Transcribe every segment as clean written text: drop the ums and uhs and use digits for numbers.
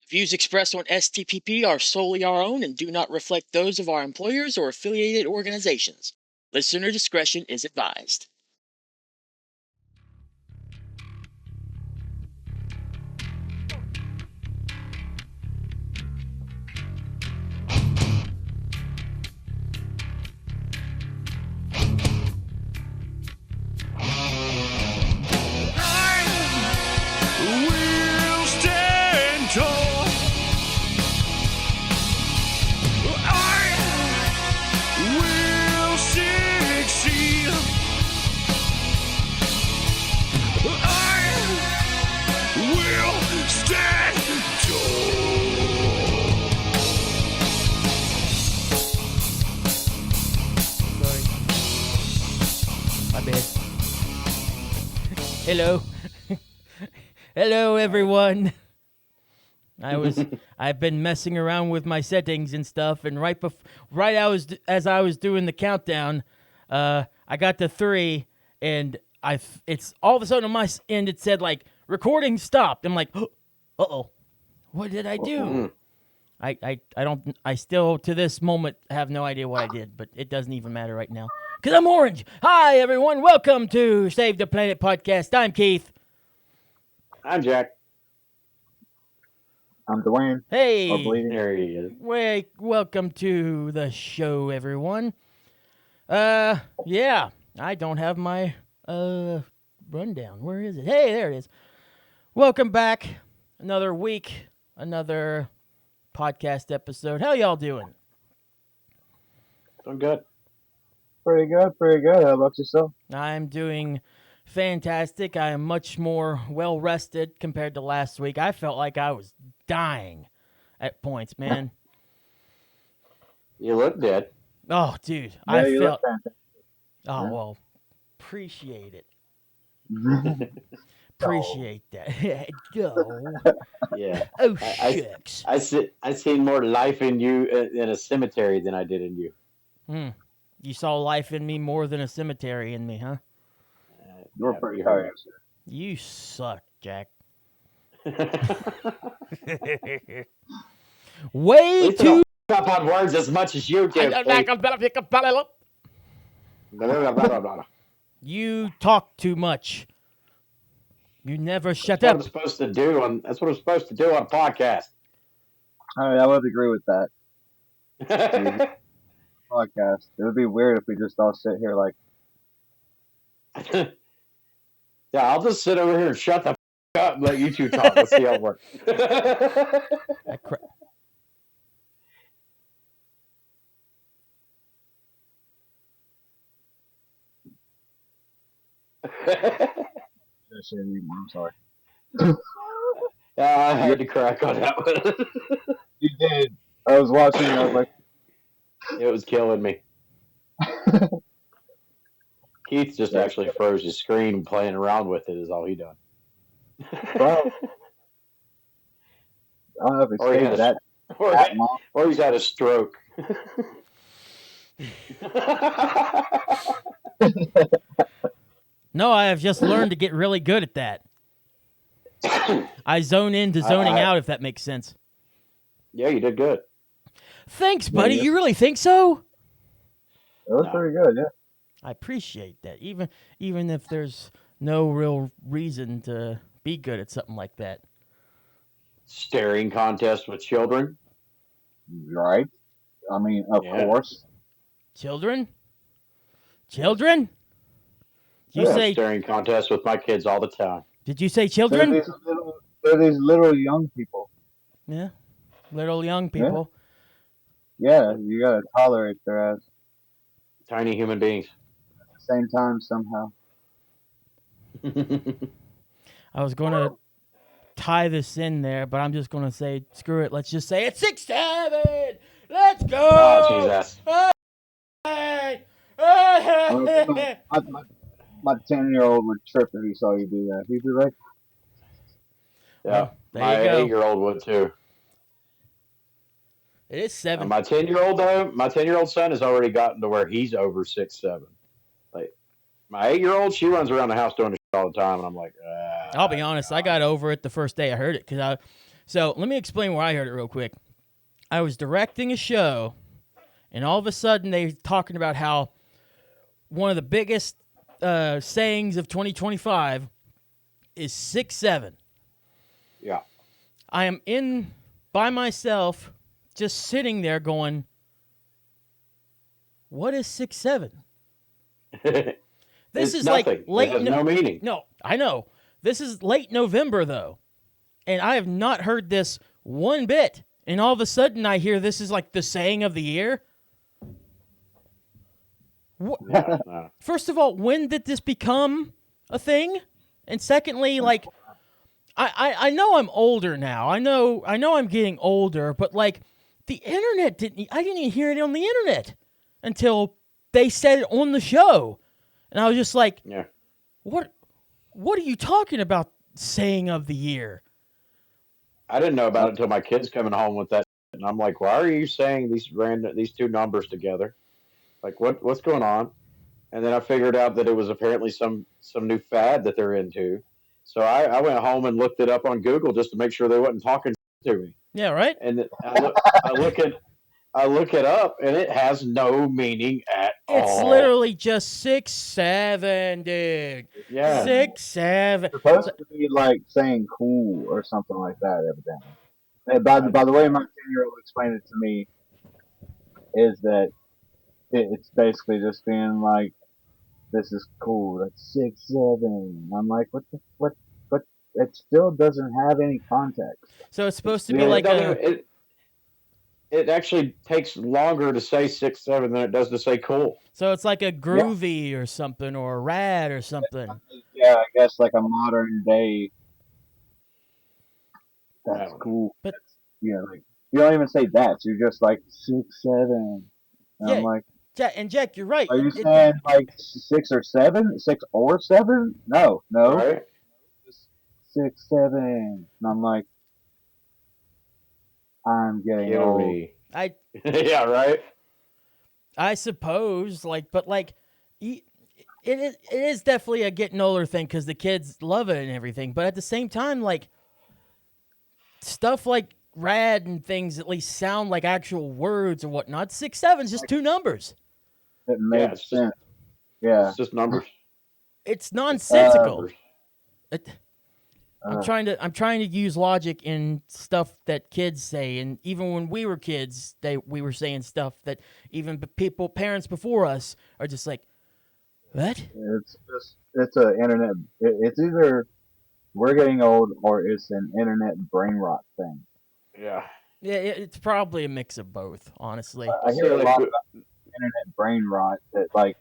Views expressed on STPP are solely our own and do not reflect those of our employers or affiliated organizations. Listener discretion is advised. Hello. Hello, everyone. I've been messing around with my settings and stuff, and as I was doing the countdown, I got to 3, and it's all of a sudden on my end it said like recording stopped. I'm like, uh-oh, what did I do? I still to this moment have no idea what I did, but it doesn't even matter right now. Because I'm orange. Hi, everyone. Welcome to Save the Planet Podcast. I'm Keith. I'm Jack. I'm Dwayne. Hey. There he is. Welcome to the show, everyone. Yeah. I don't have my rundown. Where is it? Hey, there it is. Welcome back. Another week. Another podcast episode. How y'all doing? I'm good. Pretty good. How about yourself? I'm doing fantastic. I am much more well-rested compared to last week. I felt like I was dying at points, man. You look dead. Oh, dude. Yeah, I you felt... look fantastic. Oh, Yeah. well, appreciate it. Appreciate that. Go. Yeah. Oh, shucks. I seen more life in you in a cemetery than I did in you. You saw life in me more than a cemetery in me, huh? You're pretty tired. You suck, Jack. Way too... Up on words as much as you do. You talk too much. You never shut That's up. what I'm supposed to do that's what I'm supposed to do on a podcast. I would agree with that. Podcast. It would be weird if we just all sit here like. Yeah, I'll just sit over here and shut the up and let you two talk. Let's see how it works. I'm sorry. I had to crack on that one. You did. I was watching and I was like. It was killing me. Keith just actually froze his screen playing around with it is all he done. Well, I don't know if it's that long. Or he's had a stroke. No, I have just learned to get really good at that. I zone into zoning out, if that makes sense. Yeah, you did good. Thanks, buddy. You really think so? It was pretty good, yeah. I appreciate that. Even if there's no real reason to be good at something like that. Staring contest with children. Right. I mean, of course. Children? Did you say staring contest with my kids all the time? Did you say children? They're these little young people. Yeah. Little young people. Yeah, you gotta tolerate their ass. Tiny human beings. At the same time, somehow. I was going to tie this in there, but I'm just going to say, screw it. Let's just say it's 6-7. Let's go. Oh, Jesus. My 10-year-old would trip if he saw you do that. He'd be like, yeah, my 8-year-old would too. It is 7. My 10-year-old son has already gotten to where he's over 6'7". Like my 8-year-old, she runs around the house doing the shit all the time, and I'm like, I'll be honest, I got over it the first day I heard it because So let me explain where I heard it real quick. I was directing a show, and all of a sudden they talking about how one of the biggest sayings of 2025 is 6'7". Yeah. I am in by myself, just sitting there going, what is 6'7"? This It's is nothing. like late. It has no meaning. No, I know. This is late November though, and I have not heard this one bit. And all of a sudden, I hear this is like the saying of the year. No. First of all, when did this become a thing? And secondly, like, I know I'm older now. I know I'm getting older, but like, the internet I didn't even hear it on the internet until they said it on the show, and I was just like, Yeah. what are you talking about? Saying of the year? I didn't know about it until my kid's coming home with that, and I'm like, "Why are you saying these two numbers together? Like, what's going on?" And then I figured out that it was apparently some new fad that they're into. So I went home and looked it up on Google just to make sure they wasn't talking to me. Yeah, right. And I look it up, and it has no meaning at It's all. literally just 6'7", dude. Yeah. 6'7". It's supposed to be like saying cool or something like that, evidently. And by the way my 10-year-old explained it to me, is that it's basically just being like, this is cool. That's 6'7". I'm like, what? It still doesn't have any context. So it's supposed to be Yeah, like it actually takes longer to say 6'7" than it does to say cool. so it's like a groovy or something, or a rad or something. Yeah, I guess like a modern day. That's Yeah. cool. But Like you don't even say that. You're just like 6'7". And Yeah. I'm like, Jack, you're right. are you saying like 6 or 7? 6 or 7? No. Right? Just 6'7". And I'm like, I'm getting old. Hillary. I Yeah, right. I suppose, like, but like, it is definitely a getting older thing because the kids love it and everything. But at the same time, like, stuff like rad and things at least sound like actual words or whatnot. 6'7" is just two numbers. It makes it's just- sense. Yeah. It's just numbers. It's nonsensical. Numbers. I'm trying to use logic in stuff that kids say, and even when we were kids, we were saying stuff that even parents before us are just like, what? It's a internet. It's either we're getting old or it's an internet brain rot thing. Yeah. Yeah, it's probably a mix of both, honestly. I hear a lot about internet brain rot, that like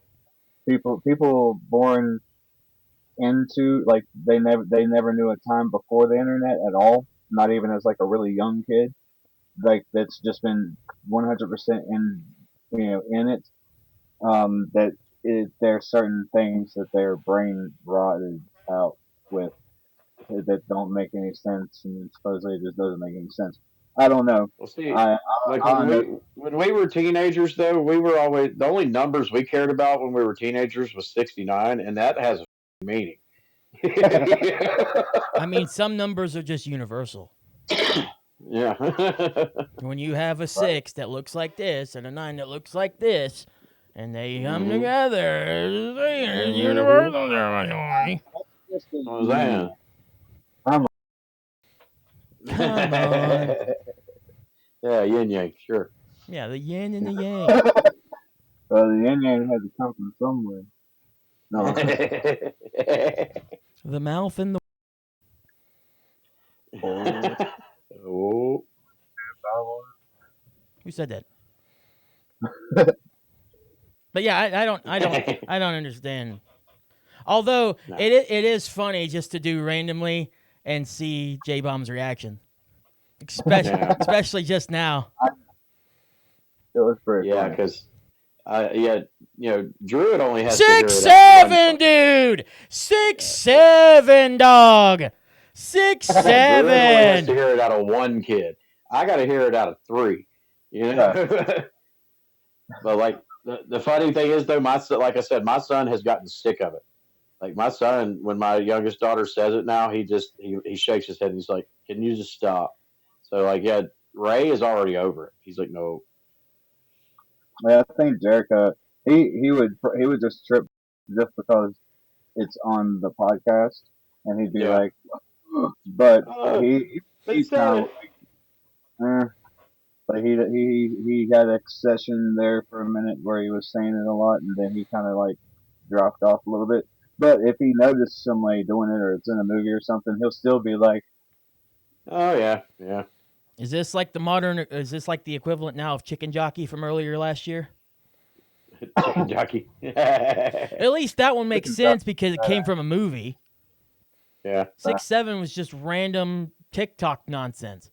people born into, like, they never knew a time before the internet at all, not even as like a really young kid, like that's just been 100% in it, that there are certain things that their brain rotted out with that don't make any sense, and supposedly it just doesn't make any sense. I don't know. Well, see, I when we were teenagers, though, we were always the only numbers we cared about when we were teenagers was 69, and that has a meaning. I mean, some numbers are just universal. Yeah. When you have a 6 that looks like this and a 9 that looks like this, and they come together, it's universal. What was that? Come on. Yeah, yin yang, sure. Yeah, the yin and the yang. The yin yang had to come from somewhere. No. The mouth and the... Oh. Who said that? But yeah, I don't understand. Although it is funny just to do randomly and see J-Bomb's reaction, especially just now. It was pretty Yeah, funny. because Druid only has 6'7", dude. 6'7", dog. 6'7". Druid only has to hear it out of one kid. I got to hear it out of 3. You know. But like the funny thing is, though, like I said, my son has gotten sick of it. Like my son, when my youngest daughter says it now, he shakes his head and he's like, "Can you just stop?" So like, yeah, Ray is already over it. He's like, no, Yeah, I think Jericho he would just trip just because it's on the podcast, and he'd be yeah, like, but oh, they he's said kind of it. but he had a session there for a minute where he was saying it a lot, and then he kind of like dropped off a little bit. But if he noticed somebody doing it, or it's in a movie or something, he'll still be like, Oh yeah, yeah. Is this like the modern? Is this like the equivalent now of Chicken Jockey from earlier last year? Chicken jockey. At least that one makes "Chicken sense because it came from a movie. Yeah, 6-7 was just random TikTok nonsense.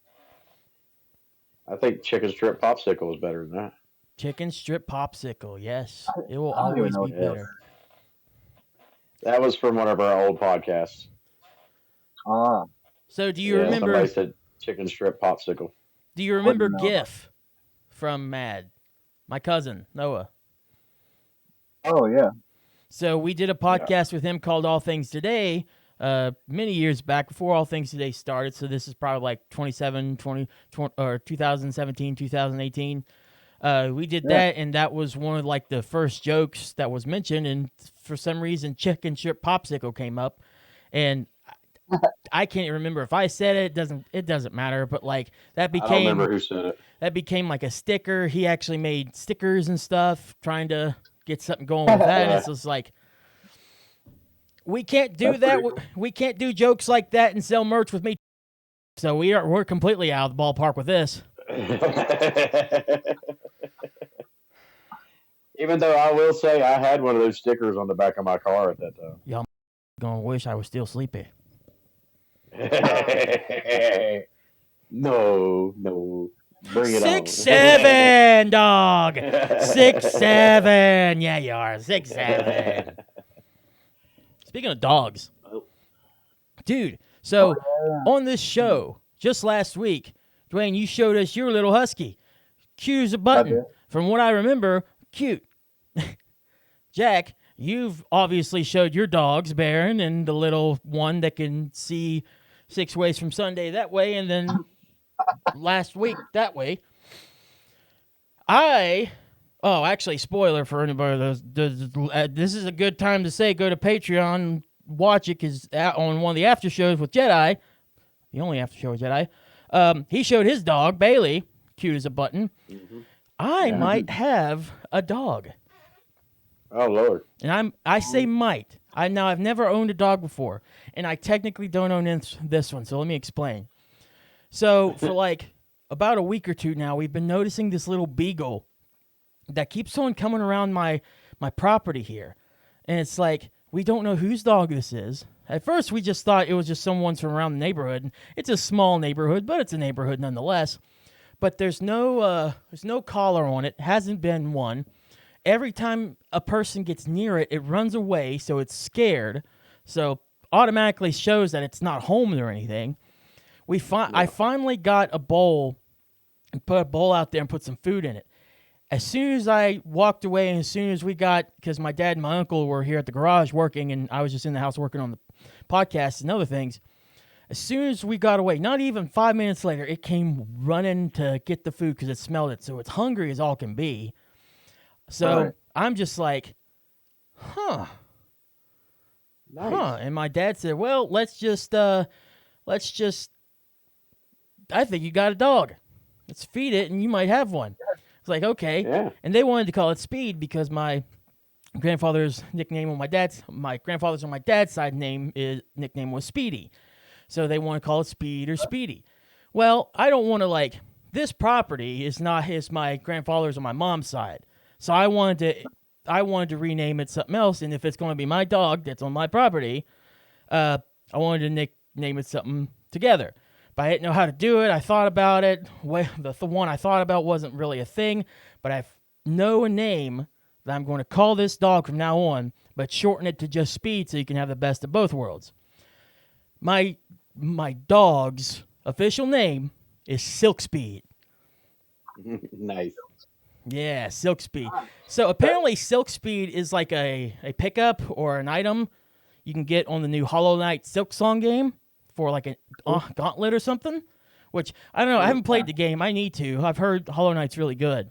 I think chicken strip popsicle is better than that. Chicken strip popsicle. Yes, it will I don't even always know be what it is." better. That was from one of our old podcasts. Ah, So do you Yeah, remember? somebody said chicken strip popsicle. Do you remember Wouldn't know. GIF from Mad? My cousin Noah. oh yeah, So we did a podcast with him called All Things Today many years back before All Things Today started. So this is probably like 20 or 2017, 2018. We did Yeah. that, and that was one of like the first jokes that was mentioned. And for some reason, chicken strip popsicle came up, and I can't remember if I said it. It doesn't matter. But like that I don't remember became who said it. that became like a sticker. He actually made stickers and stuff, trying to get something going with that. And it's just like we can't do That's that. pretty cool. We can't do jokes like that and sell merch with me. So we're completely out of the ballpark with this. Even though I will say I had one of those stickers on the back of my car at that time. Y'all gonna wish I was still sleepy. No, bring it 6-7, dog. 6-7. Yeah, you are 6-7. Speaking of dogs, dude. So on this show just last week, Dwayne, you showed us your little husky. Cute as a button. Okay. From what I remember, cute. Jack, you've obviously showed your dogs, Baron, and the little one that can see 6 ways from Sunday that way, and then last week that way. Actually, spoiler for anybody. This is a good time to say go to Patreon, watch it, because on one of the after shows with Jedi, the only after show with Jedi, he showed his dog, Bailey, cute as a button. Mm-hmm. I might have a dog. Oh Lord! And I say might. I've never owned a dog before, and I technically don't own this one. So let me explain. So for like about a week or two now, we've been noticing this little beagle that keeps on coming around my property here, and it's like we don't know whose dog this is. At first, we just thought it was just someone's from around the neighborhood. It's a small neighborhood, but it's a neighborhood nonetheless. But there's no collar on it. Hasn't been one. Every time a person gets near it, it runs away, so it's scared. So automatically shows that it's not home or anything. I finally got a bowl and put a bowl out there and put some food in it. As soon as I walked away, and as soon as because my dad and my uncle were here at the garage working, and I was just in the house working on the podcast and other things. As soon as we got away, not even 5 minutes later, it came running to get the food because it smelled it. So it's hungry as all can be. So Right. I'm just like, Nice. And my dad said, well, let's just, I think you got a dog. Let's feed it and you might have one. It's like, okay. Yeah. And they wanted to call it Speed because my grandfather's nickname on my dad's side nickname was Speedy. So they want to call it Speed or Speedy. Well, I don't want to this property is not my grandfather's on my mom's side. So I wanted to rename it something else, and if it's going to be my dog that's on my property, I wanted to name it something together. But I didn't know how to do it. I thought about it. Well, the one I thought about wasn't really a thing, but I know a name that I'm going to call this dog from now on, but shorten it to just Speed so you can have the best of both worlds. My dog's official name is Silkspeed. Nice. Yeah, Silkspeed. So apparently Silkspeed is like a pickup or an item you can get on the new Hollow Knight Silk Song game for like a gauntlet or something, Which I don't know. I haven't played the game. I need to. I've heard Hollow Knight's really good.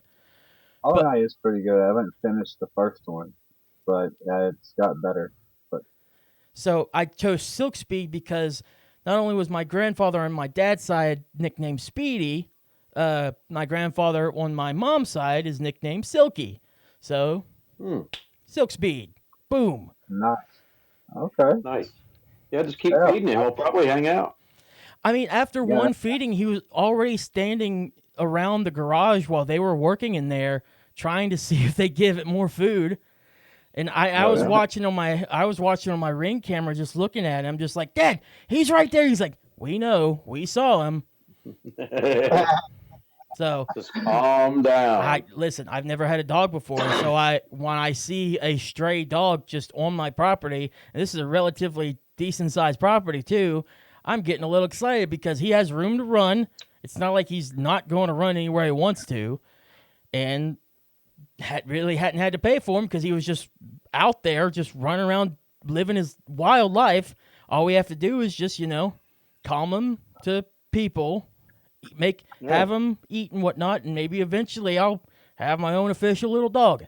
Hollow But Knight is pretty good. I haven't finished the first one, but it's got better. But so I chose Silk Speed because not only was my grandfather on my dad's side nicknamed Speedy, my grandfather on my mom's side is nicknamed Silkey. So Silk Speed. Boom. nice. Okay. Nice. Yeah, just keep Yeah. feeding him. He'll probably hang out. I mean, after Yeah. one feeding, he was already standing around the garage while they were working in there, trying to see if they give it more food. And I was yeah. watching on my Ring camera, just looking at him, just like, Dad, he's right there. He's like, we know, we saw him. So Just calm down. listen. I've never had a dog before, so when I see a stray dog just on my property, and this is a relatively decent sized property too, I'm getting a little excited because he has room to run. It's not like he's not going to run anywhere he wants to, and really hadn't had to pay for him because he was just out there, just running around, living his wild life. All we have to do is just calm him to people. Have him eat and whatnot, and maybe eventually I'll have my own official little dog.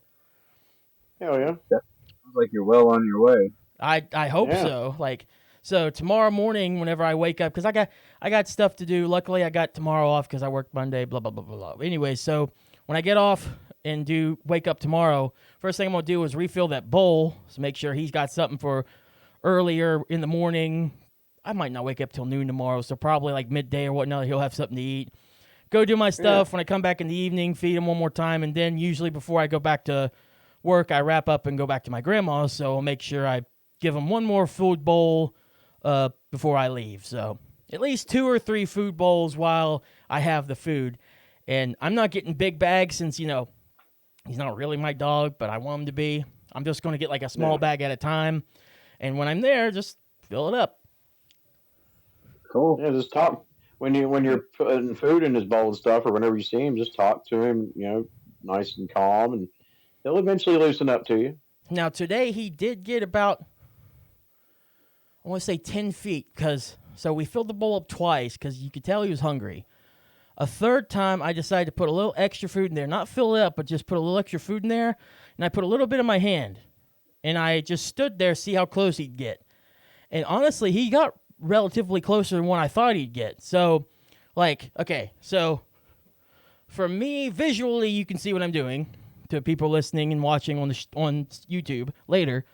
Hell yeah. Sounds like you're well on your way. I hope Yeah. so. So tomorrow morning, whenever I wake up, because I got stuff to do. Luckily, I got tomorrow off because I work Monday. Blah blah blah blah blah. Anyway, so when I get off and wake up tomorrow, first thing I'm gonna do is refill that bowl, so make sure he's got something for earlier in the morning. I might not wake up till noon tomorrow, so probably like midday or whatnot, he'll have something to eat. Go do my stuff. When I come back in the evening, feed him one more time, and then usually before I go back to work, I wrap up and go back to my grandma's, so I'll make sure I give him one more food bowl before I leave. So at least 2 or 3 food bowls while I have the food. And I'm not getting big bags since, he's not really my dog, but I want him to be. I'm just going to get like a small bag at a time. And when I'm there, just fill it up. Cool. Yeah, just talk when you're putting food in his bowl and stuff, or whenever you see him, just talk to him, nice and calm, and he'll eventually loosen up to you. Now, today he did get about, I want to say 10 feet, so we filled the bowl up twice because you could tell he was hungry. A third time, I decided to put a little extra food in there. Not fill it up, but just put a little extra food in there. And I put a little bit in my hand. And I just stood there, see how close he'd get. And honestly, he got relatively closer than what I thought he'd get. So, so for me, visually, you can see what I'm doing. To people listening and watching on YouTube later.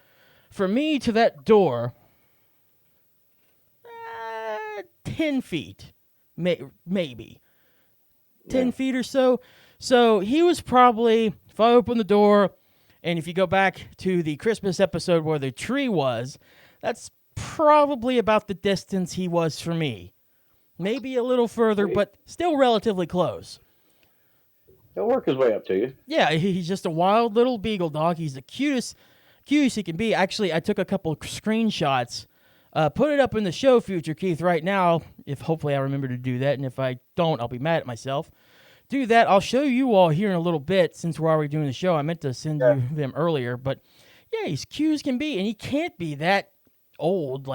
For me, to that door, 10 feet, maybe. 10 feet or so. So he was probably, if I open the door, and if you go back to the Christmas episode where the tree was, that's probably about the distance he was for me. Maybe a little further, but still relatively close. He'll work his way up to you. Yeah, he's just a wild little beagle dog. He's the cutest he can be. Actually, I took a couple of screenshots. Put it up in the show, Future Keith, right now. If hopefully I remember to do that, and if I don't, I'll be mad at myself. Do that. I'll show you all here in a little bit since we're already doing the show. I meant to send you them earlier, but yeah, he's cute as can be, and he can't be that old.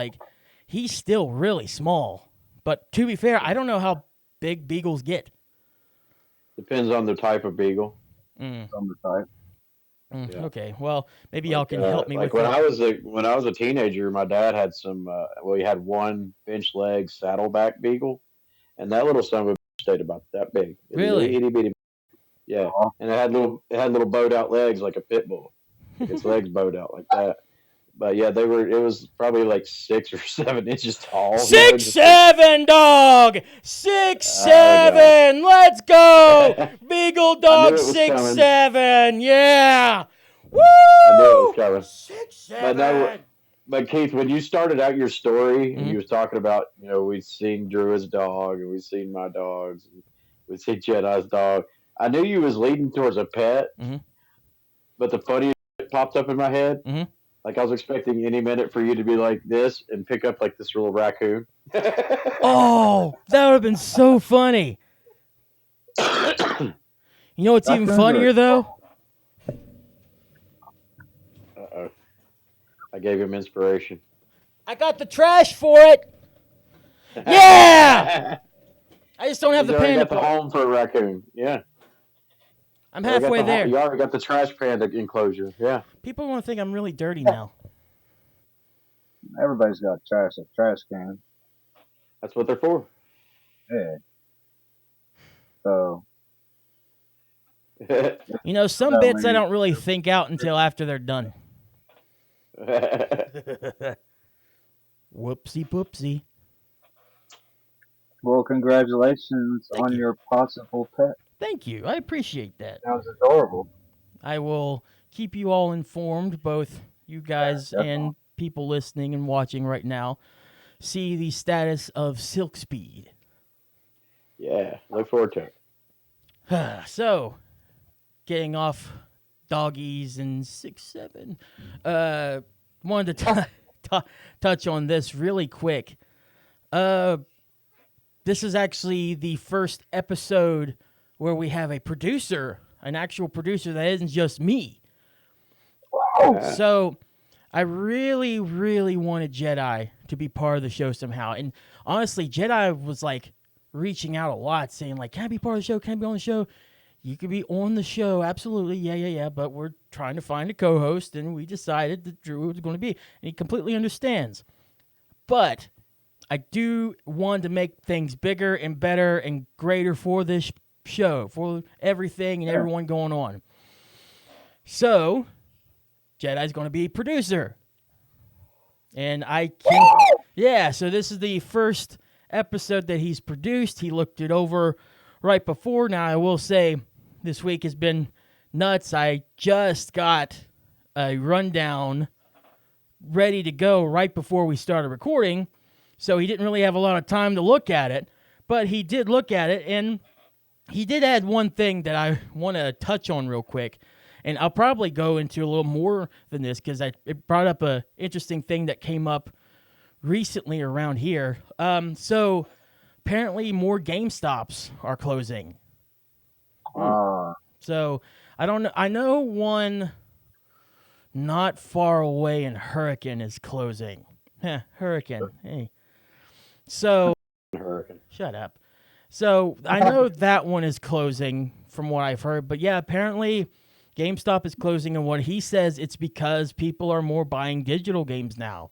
He's still really small. But to be fair, I don't know how big beagles get. Depends on the type of beagle. On the type. Yeah. Okay, well, maybe y'all can help me with when that. when I was a teenager, my dad had some. He had one bench leg saddleback beagle, and that little son of a bitch stayed about that big. Really? Itty bitty. Yeah, and it had little bowed out legs like a pit bull. Its legs bowed out like that. But yeah, it was probably like 6 or 7 inches tall. 6'7", dog. 6'7". Let's go, Beagle dog. 6'7". Yeah. Woo. I knew it was coming. 6'7". But Keith, when you started out your story and you was talking about, we'd seen Drew's dog and we'd seen my dogs and we'd seen Jedi's dog, I knew you was leading towards a pet. But the funniest popped up in my head. Like I was expecting any minute for you to be like this and pick up like this little raccoon. Oh, that would have been so funny. You know what's even funnier though? Uh-oh. I gave him inspiration. I got the trash for it. Yeah. I just don't have He's the already panda got the part. home for a raccoon. Yeah. I'm You already got halfway the there. You already got the trash panda enclosure. Yeah. People want to think I'm really dirty now. Everybody's got a trash can. That's what they're for. Yeah. So You know, some bits I don't really think out until after they're done. Whoopsie poopsie. well, congratulations Thank on you. your possible pet. Thank you. I appreciate that. Sounds adorable. I will keep you all informed, both you guys Definitely. and people listening and watching right now. See the status of Speed. Yeah. Look forward to it. So, getting off doggies and 6-7. Wanted to touch on this really quick. This is actually the first episode where we have a producer, an actual producer that isn't just me. Yeah. So, I really, really wanted Jedi to be part of the show somehow. And honestly, Jedi was like reaching out a lot, saying like, "Can I be part of the show? Can I be on the show?" You could be on the show, absolutely, yeah. But we're trying to find a co-host, and we decided that Drew was going to be, and he completely understands. But I do want to make things bigger and better and greater for this show, for everything and everyone going on. So, Jedi's going to be producer. And I can't. Yeah, so this is the first episode that he's produced. He looked it over right before. Now, I will say this week has been nuts. I just got a rundown ready to go right before we started recording. So he didn't really have a lot of time to look at it. But he did look at it, and he did add one thing that I want to touch on real quick. And I'll probably go into a little more than this because it brought up an interesting thing that came up recently around here. So apparently more GameStops are closing. So I don't know. I know one not far away in Hurricane is closing. Hurricane. Hey. So Hurricane. shut up. So I know that one is closing from what I've heard, but yeah, apparently GameStop is closing, and what he says it's because people are more buying digital games now,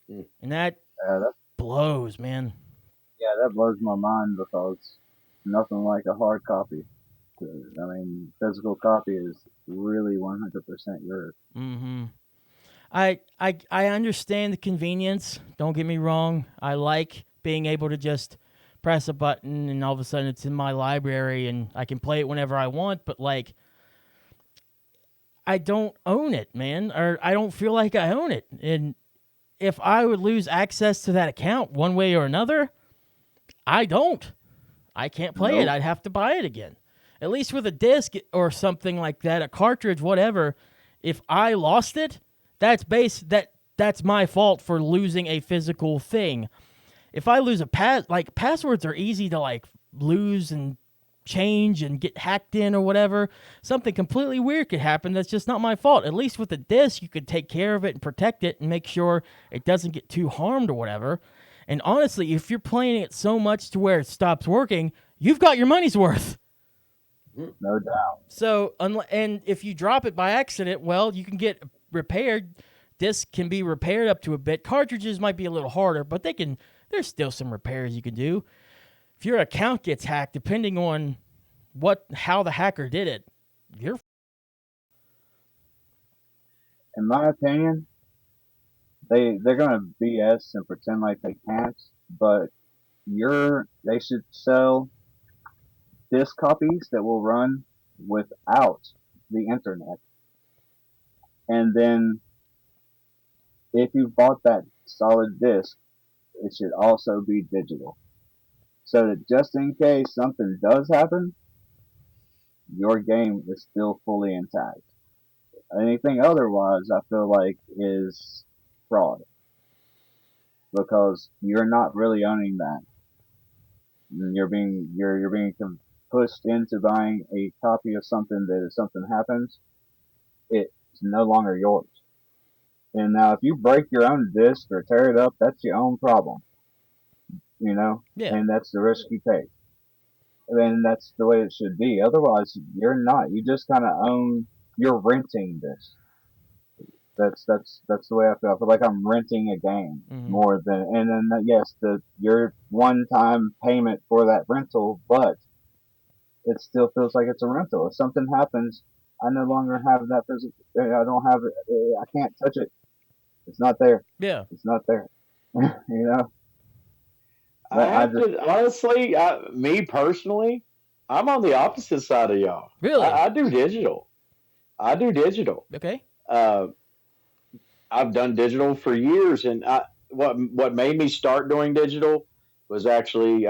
and that blows, man. Yeah, that blows my mind because nothing like a hard copy. I mean, physical copy is really 100% yours. Mm-hmm. I understand the convenience. Don't get me wrong. I like being able to just press a button and all of a sudden it's in my library and I can play it whenever I want. But like, I don't own it, man, or I don't feel like I own it. And if I would lose access to that account one way or another, I don't. I can't play it. I'd have to buy it again. At least with a disc or something like that, a cartridge, whatever. If I lost it, that's my fault for losing a physical thing. If I lose passwords are easy to like lose and change and get hacked in or whatever. Something completely weird could happen. That's just not my fault. At least with the disc, you could take care of it and protect it and make sure it doesn't get too harmed or whatever. And honestly, if you're playing it so much to where it stops working, you've got your money's worth. No doubt. So, and if you drop it by accident, well, you can get repaired. Disc can be repaired up to a bit. Cartridges might be a little harder, but there's still some repairs you can do. If your account gets hacked, depending on how the hacker did it, you're. In my opinion, they're gonna BS and pretend like they can't, but they should sell disc copies that will run without the internet. And then if you bought that solid disc, it should also be digital. So that just in case something does happen, your game is still fully intact. Anything otherwise, I feel like is fraud because you're not really owning that. You're being pushed into buying a copy of something that if something happens, it's no longer yours. And now, if you break your own disc or tear it up, that's your own problem. you know, Yeah. and that's the risk you take. And that's the way it should be. Otherwise, you're not. You just kind of own. You're renting this. That's the way I feel. I feel like I'm renting a game Hmm. more than. And then yes, your one time payment for that rental, but it still feels like it's a rental. If something happens, I no longer have that physical. I don't have it. I can't touch it. It's not there. Yeah. It's not there. you know. I I have just to honestly, me personally, I'm on the opposite side of y'all. Really? I do digital. I do digital. Okay. Uh, I've done digital for years, and what made me start doing digital was actually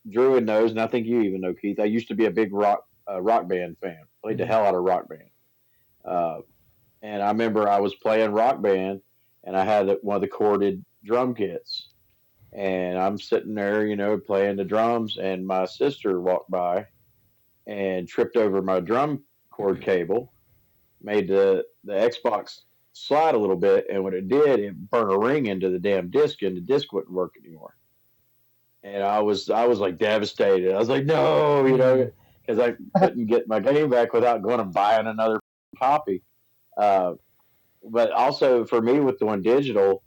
Druid knows, and I think you even know, Keith. I used to be a big rock band fan. Played the Hmm. hell out of Rock Band, uh, and I remember I was playing Rock Band, and I had one of the corded drum kits, and I'm sitting there, playing the drums, and my sister walked by and tripped over my drum cord cable, made the Xbox slide a little bit, and when it did, it burned a ring into the damn disc, and the disc wouldn't work anymore. And I was like devastated. I was like, no, Hmm. because I couldn't get my game back without going and buying another copy. Uh, but also for me with doing digital,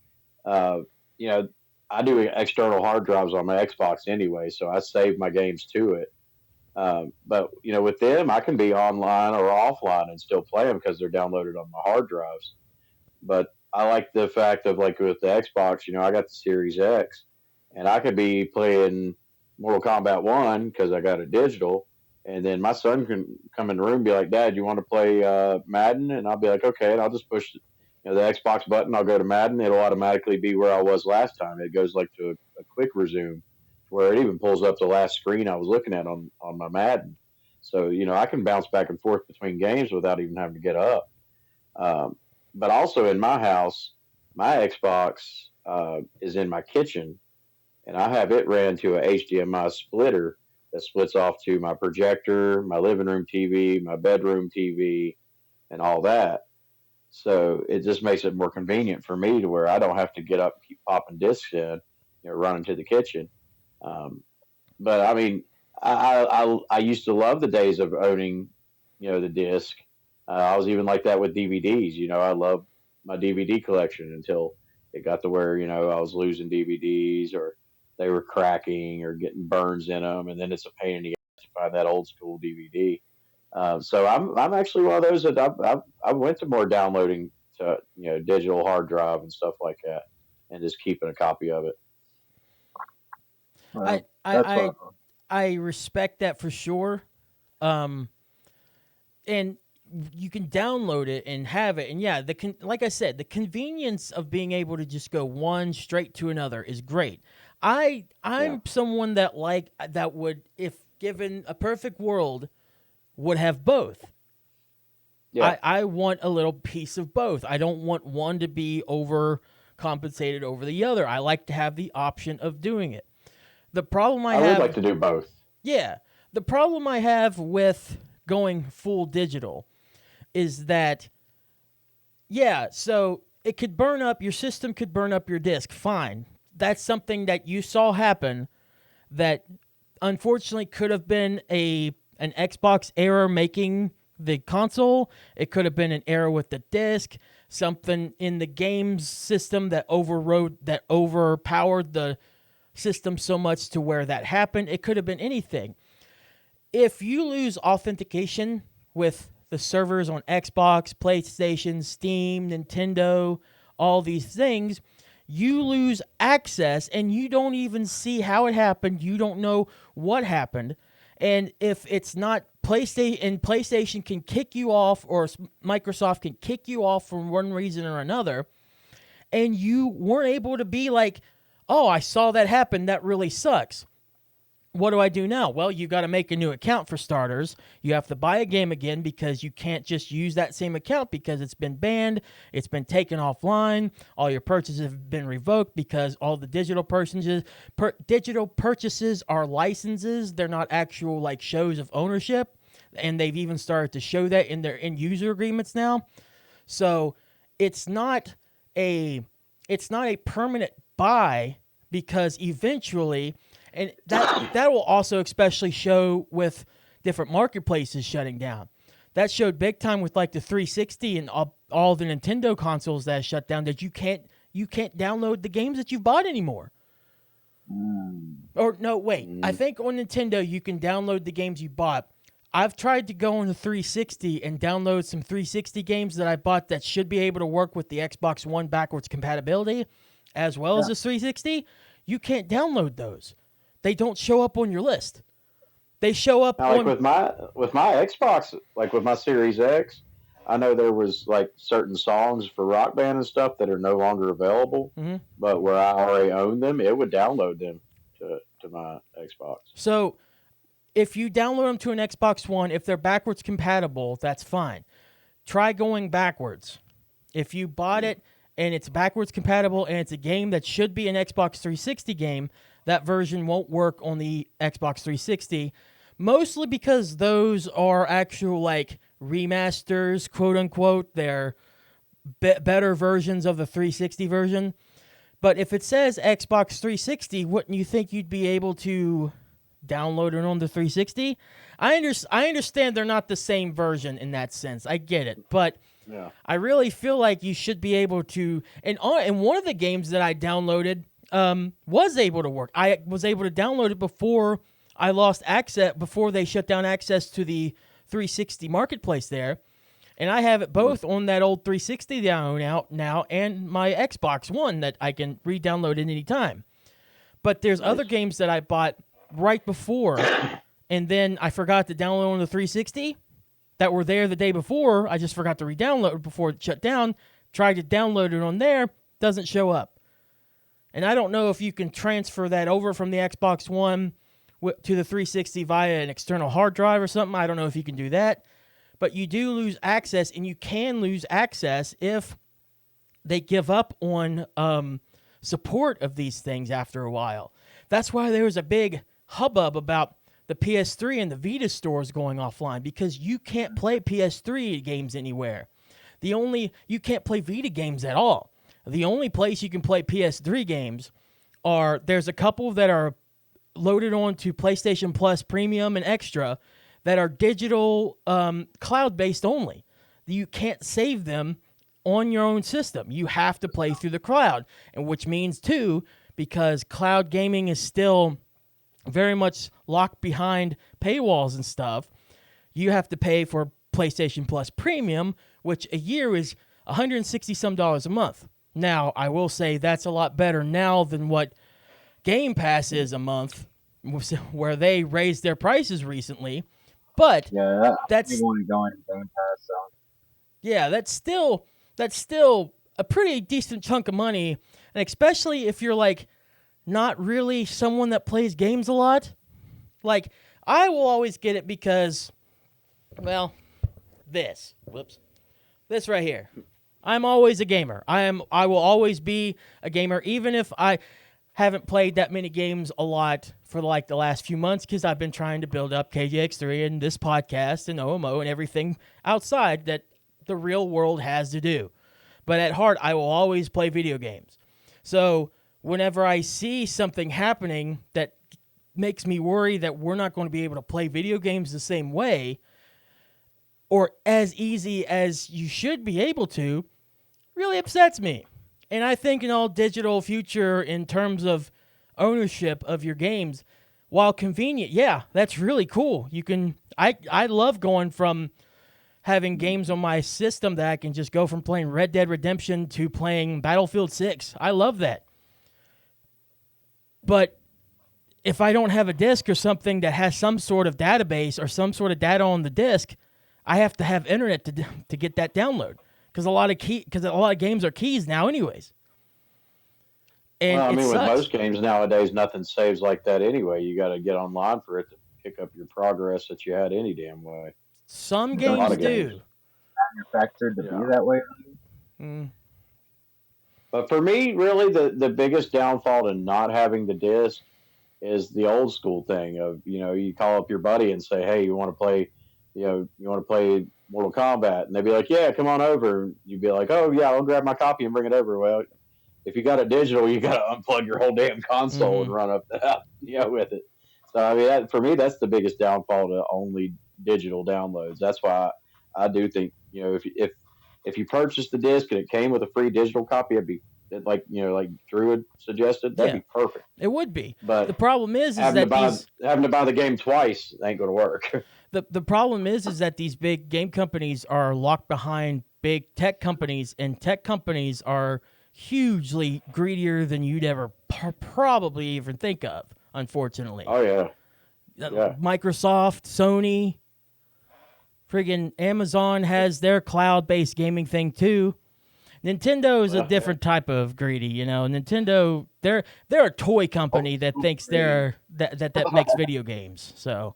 uh, you know, I do external hard drives on my Xbox anyway, so I save my games to it. But with them, I can be online or offline and still play them because they're downloaded on my hard drives. But I like the fact of like with the Xbox, I got the Series X, and I could be playing Mortal Kombat One because I got a digital, and then my son can come in the room and be like, "Dad, you want to play Madden?" And I'll be like, "Okay," and I'll just push the Xbox button. I'll go to Madden. It'll automatically be where I was last time. It goes like to a quick resume, where it even pulls up the last screen I was looking at on my Madden. So I can bounce back and forth between games without even having to get up. Um, but also in my house, my Xbox is in my kitchen, and I have it ran to a HDMI splitter that splits off to my projector, my living room TV, my bedroom TV, and all that. So it just makes it more convenient for me to where I don't have to get up and keep popping discs in, running to the kitchen. Um, but I mean, I used to love the days of owning, the disc. I was even like that with DVDs. I loved my DVD collection until it got to where I was losing DVDs or they were cracking or getting burns in them, and then it's a pain in the ass to find that old school DVD. So I'm actually one of those that I went to more downloading to digital hard drive and stuff like that, and just keeping a copy of it. I I that's I what I respect that for sure. Um, and you can download it and have it, and yeah, like I said, the convenience of being able to just go one straight to another is great. Yeah, I'm someone that would, if given a perfect world, would have both. yeah. I want a little piece of both. I don't want one to be over compensated over the other. I like to have the option of doing it. The problem I I would like have, to do both. yeah, the problem I have with going full digital is that, yeah, so it could burn up, your system could burn up your disk. Fine. That's something that you saw happen that unfortunately could have been an Xbox error making the console. It could have been an error with the disc, something in the game's system that overpowered the system so much to where that happened. It could have been anything. If you lose authentication with the servers on Xbox, PlayStation, Steam, Nintendo, all these things, you lose access and you don't even see how it happened. You don't know what happened. And if it's not PlayStation can kick you off, or Microsoft can kick you off for one reason or another, and you weren't able to be like, oh, I saw that happen. That really sucks. What do I do now? Well, you got to make a new account for starters. You have to buy a game again because you can't just use that same account because it's been banned, it's been taken offline, all your purchases have been revoked because all the digital purchases are licenses. They're not actual like shows of ownership, and they've even started to show that in their end user agreements now. So, it's not a permanent buy because eventually, and that will also especially show with different marketplaces shutting down. That showed big time with like the 360 and all the Nintendo consoles that shut down, that you can't download the games that you've bought anymore. Or no, wait. I think on Nintendo you can download the games you bought. I've tried to go on the 360 and download some 360 games that I bought that should be able to work with the Xbox One backwards compatibility as well as the 360. You can't download those. They don't show up on your list. They show up Now, like on with my Xbox, like with my Series X, I know there was like certain songs for Rock Band and stuff that are no longer available. But where I already own them, it would download them to my Xbox. So if you download them to an Xbox One, if they're backwards compatible, that's fine. Try going backwards. If you bought it and it's backwards compatible and it's a game that should be an Xbox 360 game, that version won't work on the Xbox 360, mostly because those are actual like remasters, quote unquote. They're better versions of the 360 version. But if it says Xbox 360, wouldn't you think you'd be able to download it on the 360? I understand they're not the same version in that sense. I get it. But I really feel like you should be able to. And one of the games that I downloaded was able to work. I was able to download it before I lost access, before they shut down access to the 360 marketplace there. And I have it both on that old 360 that I own out now and my Xbox One that I can re-download at any time. But there's other games that I bought right before, and then I forgot to download on the 360 that were there the day before. I just forgot to re-download before it shut down. Tried to download it on there, doesn't show up. And I don't know if you can transfer that over from the Xbox One to the 360 via an external hard drive or something. I don't know if you can do that. But you do lose access, and you can lose access if they give up on support of these things after a while. That's why there was a big hubbub about the PS3 and the Vita stores going offline, because you can't play PS3 games anywhere. You can't play Vita games at all. The only place you can play PS3 games there's a couple that are loaded onto PlayStation Plus Premium and Extra that are digital, cloud-based only. You can't save them on your own system. You have to play through the cloud, and which means, too, because cloud gaming is still very much locked behind paywalls and stuff, you have to pay for PlayStation Plus Premium, which a year is $160-some a month. Now, I will say that's a lot better now than what Game Pass is a month, where they raised their prices recently. But that's going Game Pass. So. Yeah, that's still a pretty decent chunk of money, and especially if you're like not really someone that plays games a lot. Like, I will always get it because, well, this right here. I'm always a gamer. I will always be a gamer, even if I haven't played that many games a lot for like the last few months, because I've been trying to build up KJX3 and this podcast and OMO and everything outside that the real world has to do. But at heart, I will always play video games. So whenever I see something happening that makes me worry that we're not going to be able to play video games the same way or as easy as you should be able to, really upsets me. And I think an all-digital future in terms of ownership of your games, while convenient, yeah, that's really cool. You can, I love going from having games on my system that I can just go from playing Red Dead Redemption to playing Battlefield 6. I love that. But if I don't have a disc or something that has some sort of database or some sort of data on the disc, I have to have internet to get that download. Because a lot of games are keys now, anyways. And well, I mean, with most games nowadays, nothing saves like that anyway. You got to get online for it to pick up your progress that you had any damn way. Some games do. Manufactured to be that way. But for me, really, the biggest downfall to not having the disc is the old school thing of, you call up your buddy and say, hey, you want to play Mortal Kombat? And they'd be like, yeah, come on over. And you'd be like, oh, yeah, I'll grab my copy and bring it over. Well, if you got it digital, you got to unplug your whole damn console Mm-hmm. and run up that, with it. So I mean, for me, that's the biggest downfall to only digital downloads. That's why I do think if you purchased the disc and it came with a free digital copy, like like Drew had suggested, that'd Yeah, be perfect. it would be. The But problem is that these having to buy the game twice ain't going to work. the problem is that these big game companies are locked behind big tech companies, and tech companies are hugely greedier than you'd ever probably even think of. Unfortunately, Oh yeah, yeah. Microsoft, Sony, friggin' Amazon has their cloud-based gaming thing too. Nintendo is a Well, yeah. different type of greedy, Nintendo, they're a toy company that thinks that makes video games. So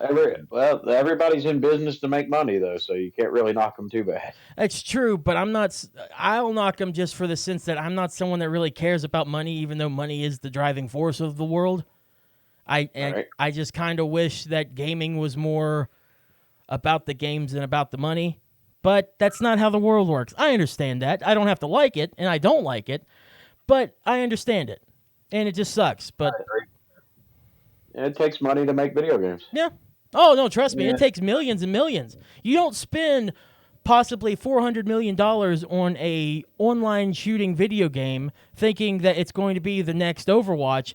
Everybody's in business to make money though, so you can't really knock them too bad. that's true, but I'll knock them just for the sense that I'm not someone that really cares about money, even though money is the driving force of the world. Right? I just kind of wish that gaming was more about the games than about the money. But that's not how the world works. I understand that. I don't have to like it, and I don't like it, but I understand it. And it just sucks. But It takes money to make video games. yeah. Oh, no, trust me. Yeah. It takes millions and millions. You don't spend possibly $400 million on a online shooting video game thinking that it's going to be the next Overwatch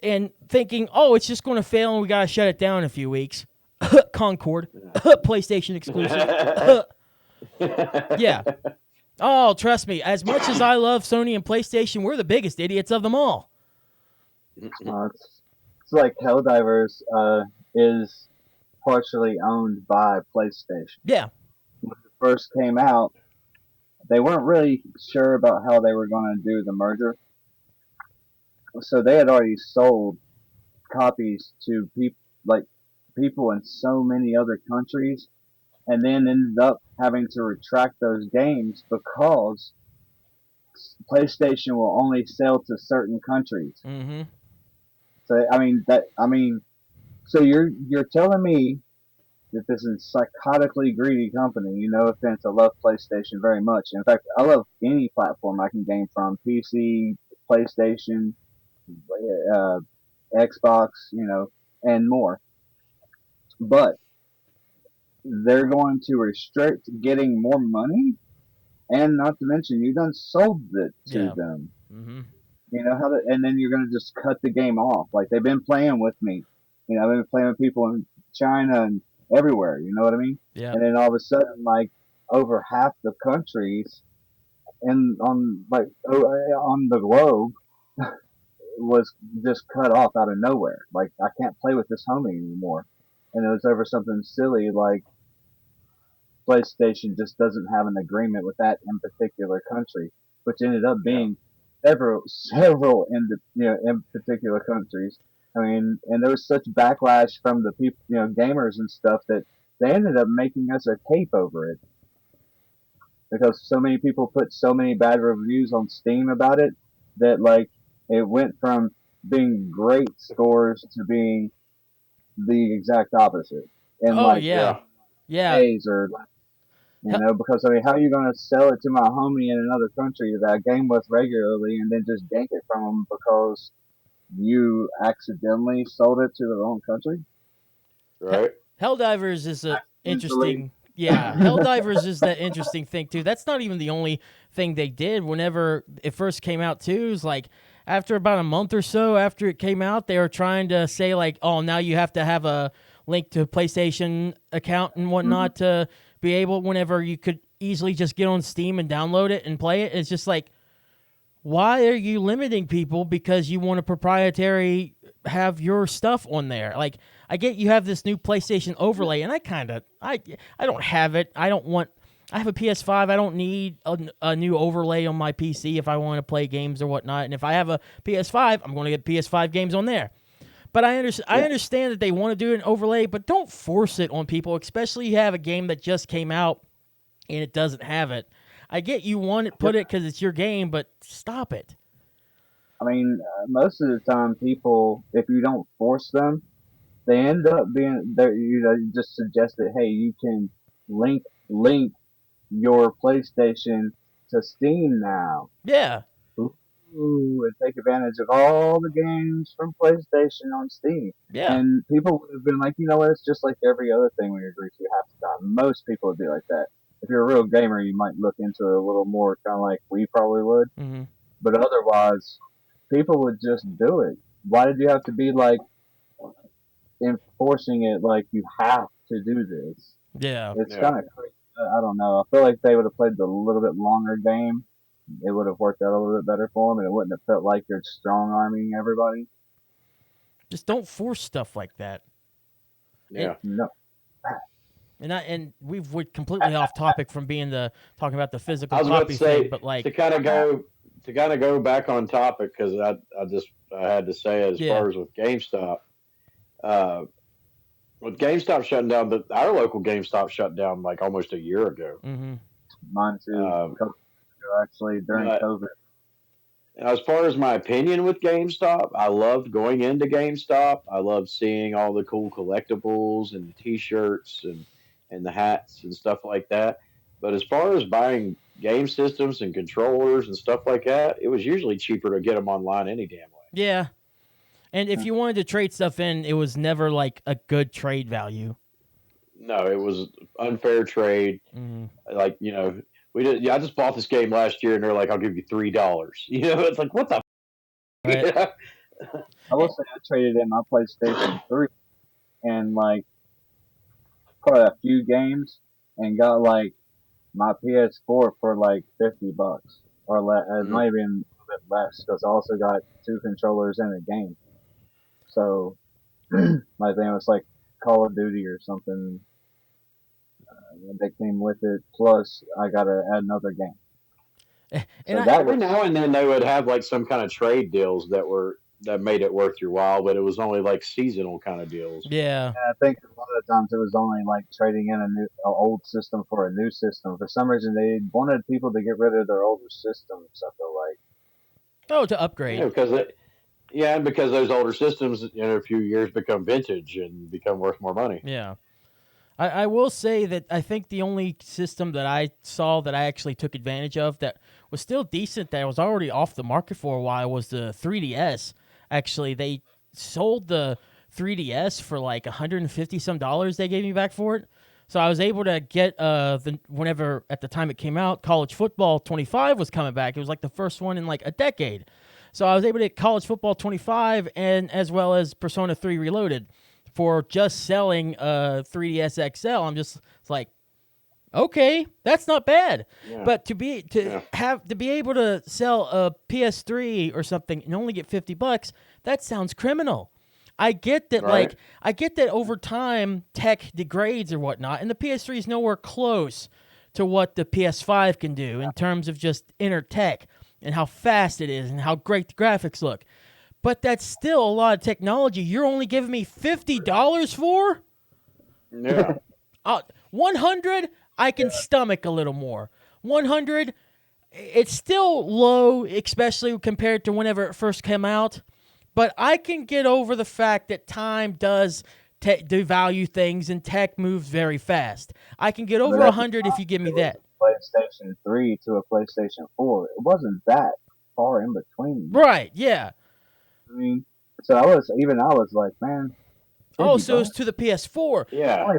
and thinking, oh, it's just going to fail and we got to shut it down in a few weeks. Concord, PlayStation exclusive. Yeah. Oh, trust me. As much as I love Sony and PlayStation, we're the biggest idiots of them all. It's like Helldivers is partially owned by PlayStation. Yeah. When it first came out, they weren't really sure about how they were going to do the merger, so they had already sold copies to people in so many other countries, and then ended up having to retract those games because PlayStation will only sell to certain countries. Mm-hmm. So so you're telling me that this is psychotically greedy company. No offense, I love PlayStation very much. In fact, I love any platform I can game from: PC, PlayStation, uh, Xbox, and more. But they're going to restrict getting more money, and not to mention you done sold it to Yeah. them. Mm-hmm. And then you're gonna just cut the game off. Like they've been playing with me. I've been playing with people in China and everywhere. You know what I mean? Yeah. And then all of a sudden, like over half the countries on the globe was just cut off out of nowhere. Like I can't play with this homie anymore. And it was over something silly like PlayStation just doesn't have an agreement with that in particular country, which ended up Yeah. being several in particular countries. I mean, and there was such backlash from the people, gamers and stuff, that they ended up making us a tape over it because so many people put so many bad reviews on Steam about it that like it went from being great scores to being the exact opposite in Oh, like yeah. Yeah. days or because I mean, how are you going to sell it to my homie in another country that I game with regularly and then just yank it from him because you accidentally sold it to the wrong country? Right? Helldivers is a Accidentally. interesting. Yeah, Helldivers is that interesting thing too. That's not even the only thing they did. Whenever it first came out too, it was like after about a month or so after it came out, they were trying to say like, oh, now you have to have a link to a PlayStation account and whatnot to be able. Whenever you could easily just get on Steam and download it and play it, it's just like, why are you limiting people because you want a proprietary have your stuff on there? Like, I get you have this new PlayStation overlay, and I don't have it. I have a PS5. I don't need a new overlay on my PC if I want to play games or whatnot. And if I have a PS5, I'm going to get PS5 games on there. But I understand that they want to do an overlay, but don't force it on people, especially you have a game that just came out and it doesn't have it. I get you want it, put it because it's your game, but stop it. I mean, most of the time, people, if you don't force them, they end up being there. You just suggest that, hey, you can link your PlayStation to Steam now. Yeah. and take advantage of all the games from PlayStation on Steam. Yeah. And people would have been like, you know what? It's just like every other thing we agree to half the time. Most people would be like that. If you're a real gamer, you might look into it a little more, kind of like we probably would. Mm-hmm. But otherwise, people would just do it. Why did you have to be like enforcing it like you have to do this? Yeah. It's Yeah. kind of crazy. I don't know. I feel like they would have played the little bit longer game. It would have worked out a little bit better for them, and it wouldn't have felt like you're strong arming everybody. Just don't force stuff like that. Yeah. No, And we're completely off topic from being talking about the physical I was about copy to say thing, but like to kind of go back on topic because I had to say it as Yeah. far as with GameStop. With GameStop shutting down, our local GameStop shut down like almost a year ago. mm-hmm. mine too. Actually, during But COVID. as far as my opinion with GameStop, I loved going into GameStop. I loved seeing all the cool collectibles and the T-shirts and the hats and stuff like that. But as far as buying game systems and controllers and stuff like that, it was usually cheaper to get them online any damn way. Yeah. And if you wanted to trade stuff in, it was never like a good trade value. No, it was unfair trade. Mm-hmm. Like we did. Yeah, I just bought this game last year, and they're like, "I'll give you $3." It's like what the. Right. I will say I traded in my PlayStation 3 and like probably a few games and got like my PS4 for like $50 or less. It Mhm. might have been a bit less because I also got 2 controllers and a game. So my thing was like Call of Duty or something that came with it. Plus I got to add another game. And So that Every was now and then they would have like some kind of trade deals that made it worth your while, but it was only like seasonal kind of deals. yeah. I think a lot of the times it was only like trading in an old system for a new system. For some reason, they wanted people to get rid of their older systems. I feel like. Oh, to upgrade. And because those older systems in a few years become vintage and become worth more money. Yeah. I will say that I think the only system that I saw that I actually took advantage of that was still decent, that was already off the market for a while, was the 3DS. Actually, they sold the 3DS for like $150 some they gave me back for it. So I was able to get whenever at the time it came out, College Football 25 was coming back. It was like the first one in like a decade. So I was able to get College Football 25 and as well as Persona 3 Reloaded for just selling 3DS XL. I'm just like, okay, that's not bad. Yeah. But to be able to sell a PS3 or something and only get $50, that sounds criminal. I get that, Right. I get that over time tech degrades or whatnot, and the PS3 is nowhere close to what the PS5 can do in terms of just inner tech and how fast it is and how great the graphics look. But that's still a lot of technology. You're only giving me $50 for? Yeah. 100, I can stomach a little more. 100, it's still low, especially compared to whenever it first came out. But I can get over the fact that time does devalue things and tech moves very fast. I can get over 100 if you give me that. PlayStation 3 to a PlayStation 4. It wasn't that far in between. Right, yeah. I mean, so I was like, man. Oh, so it's to the PS4. Yeah.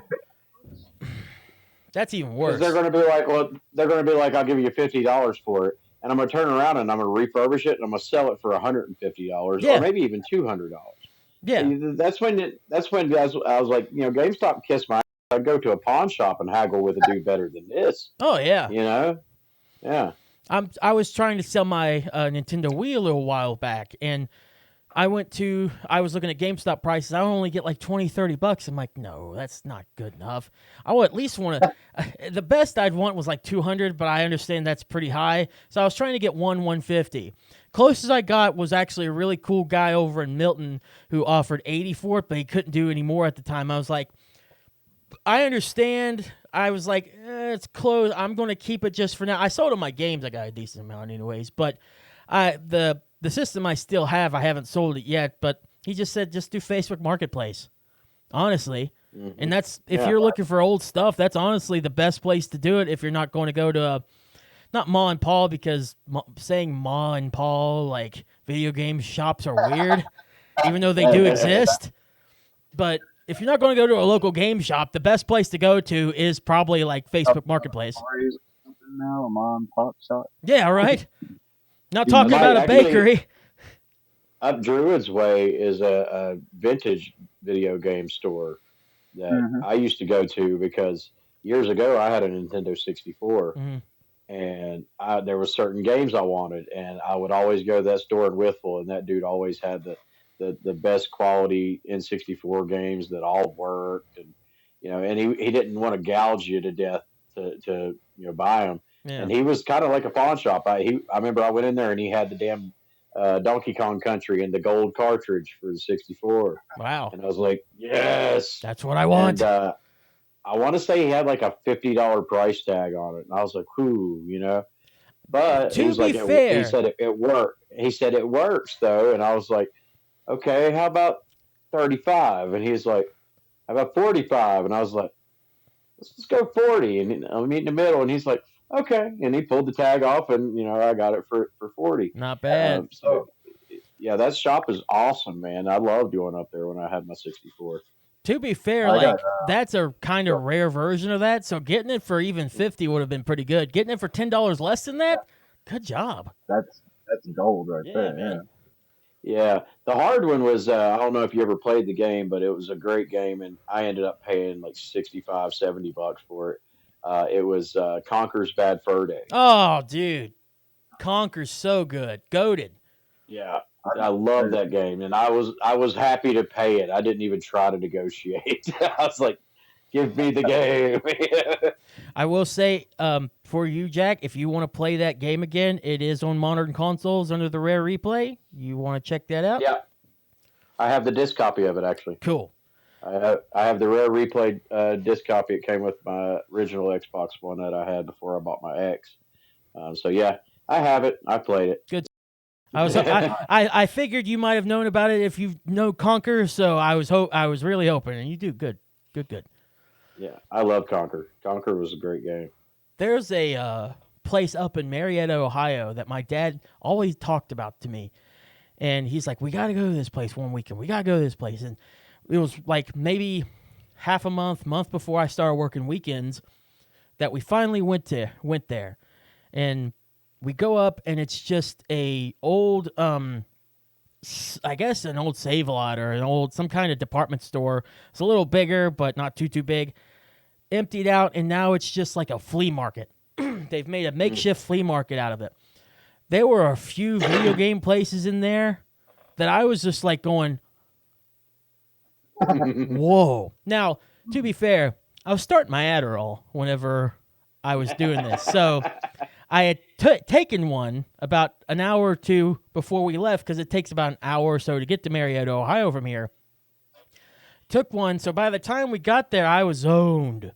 That's even worse. They're going to be like, I'll give you $50 for it, and I'm going to turn around and I'm going to refurbish it and I'm going to sell it for $150 or maybe even $200. Yeah. That's when I was like, GameStop kissed my ass. I'd go to a pawn shop and haggle with a dude better than this. Oh yeah. Yeah. I was trying to sell my Nintendo Wii a little while back, and I was looking at GameStop prices. I only get like $20-$30. I'm like, no, that's not good enough. I would at least want to. The best I'd want was like $200, but I understand that's pretty high. So I was trying to get $150. Closest I got was actually a really cool guy over in Milton who offered $80 for it, but he couldn't do any more at the time. I was like, I understand. I was like, it's close. I'm going to keep it just for now. I sold him my games. I got a decent amount anyways, but the system I still have, I haven't sold it yet, but he just said just do Facebook Marketplace, honestly. Mm-hmm. And that's, if you're looking for old stuff, that's honestly the best place to do it if you're not going to go to not Ma and Paul because saying Ma and Paul like video game shops are weird, even though they do exist. But if you're not going to go to a local game shop, the best place to go to is probably like Facebook Marketplace. Now a mom and pop shop. Yeah, right. Not You talking might about a actually- bakery. Up Druid's Way is a vintage video game store that Mhm. I used to go to because years ago I had a Nintendo 64 Mhm. and there were certain games I wanted, and I would always go to that store in Withville, and that dude always had the best quality N64 games that all worked, and and he didn't want to gouge you to death to buy them, Yeah. and he was kind of like a pawn shop. I remember I went in there and he had the damn Donkey Kong Country and the gold cartridge for the 64, Wow. and I was like, yes, That's what I want. And I want to say he had like a $50 price tag on it, and I was like, "Whoo," But To he was be like, fair- he said it worked. He said it works though, and I was like, "Okay, how about 35?" And he's like, "How about 45?" And I was like, "Let's just go 40." And I'll meet in the middle, and he's like, "Okay," and he pulled the tag off, and I got it for 40. Not bad. So yeah, that shop is awesome, man. I loved going up there when I had my 64. To be fair, I like got, that's a kind of rare version of that. So getting it for even 50 would have been pretty good. Getting it for $10 less than that, good job. That's gold right Yeah, there. man. Yeah, the hard one was I don't know if you ever played the game, but it was a great game, and I ended up paying like 65, $70 for it. It was Conker's Bad Fur Day. Oh, dude, Conker's so good, goated. Yeah, I love that game, and I was happy to pay it. I didn't even try to negotiate. I was like, "Give me the game." I will say, for you, Jack, if you want to play that game again, it is on modern consoles under the Rare Replay. You want to check that out? Yeah, I have the disc copy of it actually. Cool. I have the Rare Replay disc copy. It came with my original Xbox One that I had before I bought my X. So yeah, I have it. I played it. Good. I figured you might have known about it if you know Conker, so I was really hoping, and you do good. Yeah, I love Conker. Conker was a great game. There's a place up in Marietta, Ohio that my dad always talked about to me. And he's like, we got to go to this place one weekend. We got to go to this place. And it was like maybe half a month before I started working weekends that we finally went there. And we go up, and it's just a old, I guess an old Save-A-Lot or some kind of department store. It's a little bigger, but not too big. Emptied out, and now it's just like a flea market. They've made a makeshift flea market out of it. There were a few video game places in there that I was just like going, whoa. Now, to be fair, I was starting my Adderall whenever I was doing this. So I had taken one about an hour or two before we left because it takes about an hour or so to get to Marietta, Ohio from here. Took one, so by the time we got there, I was zoned.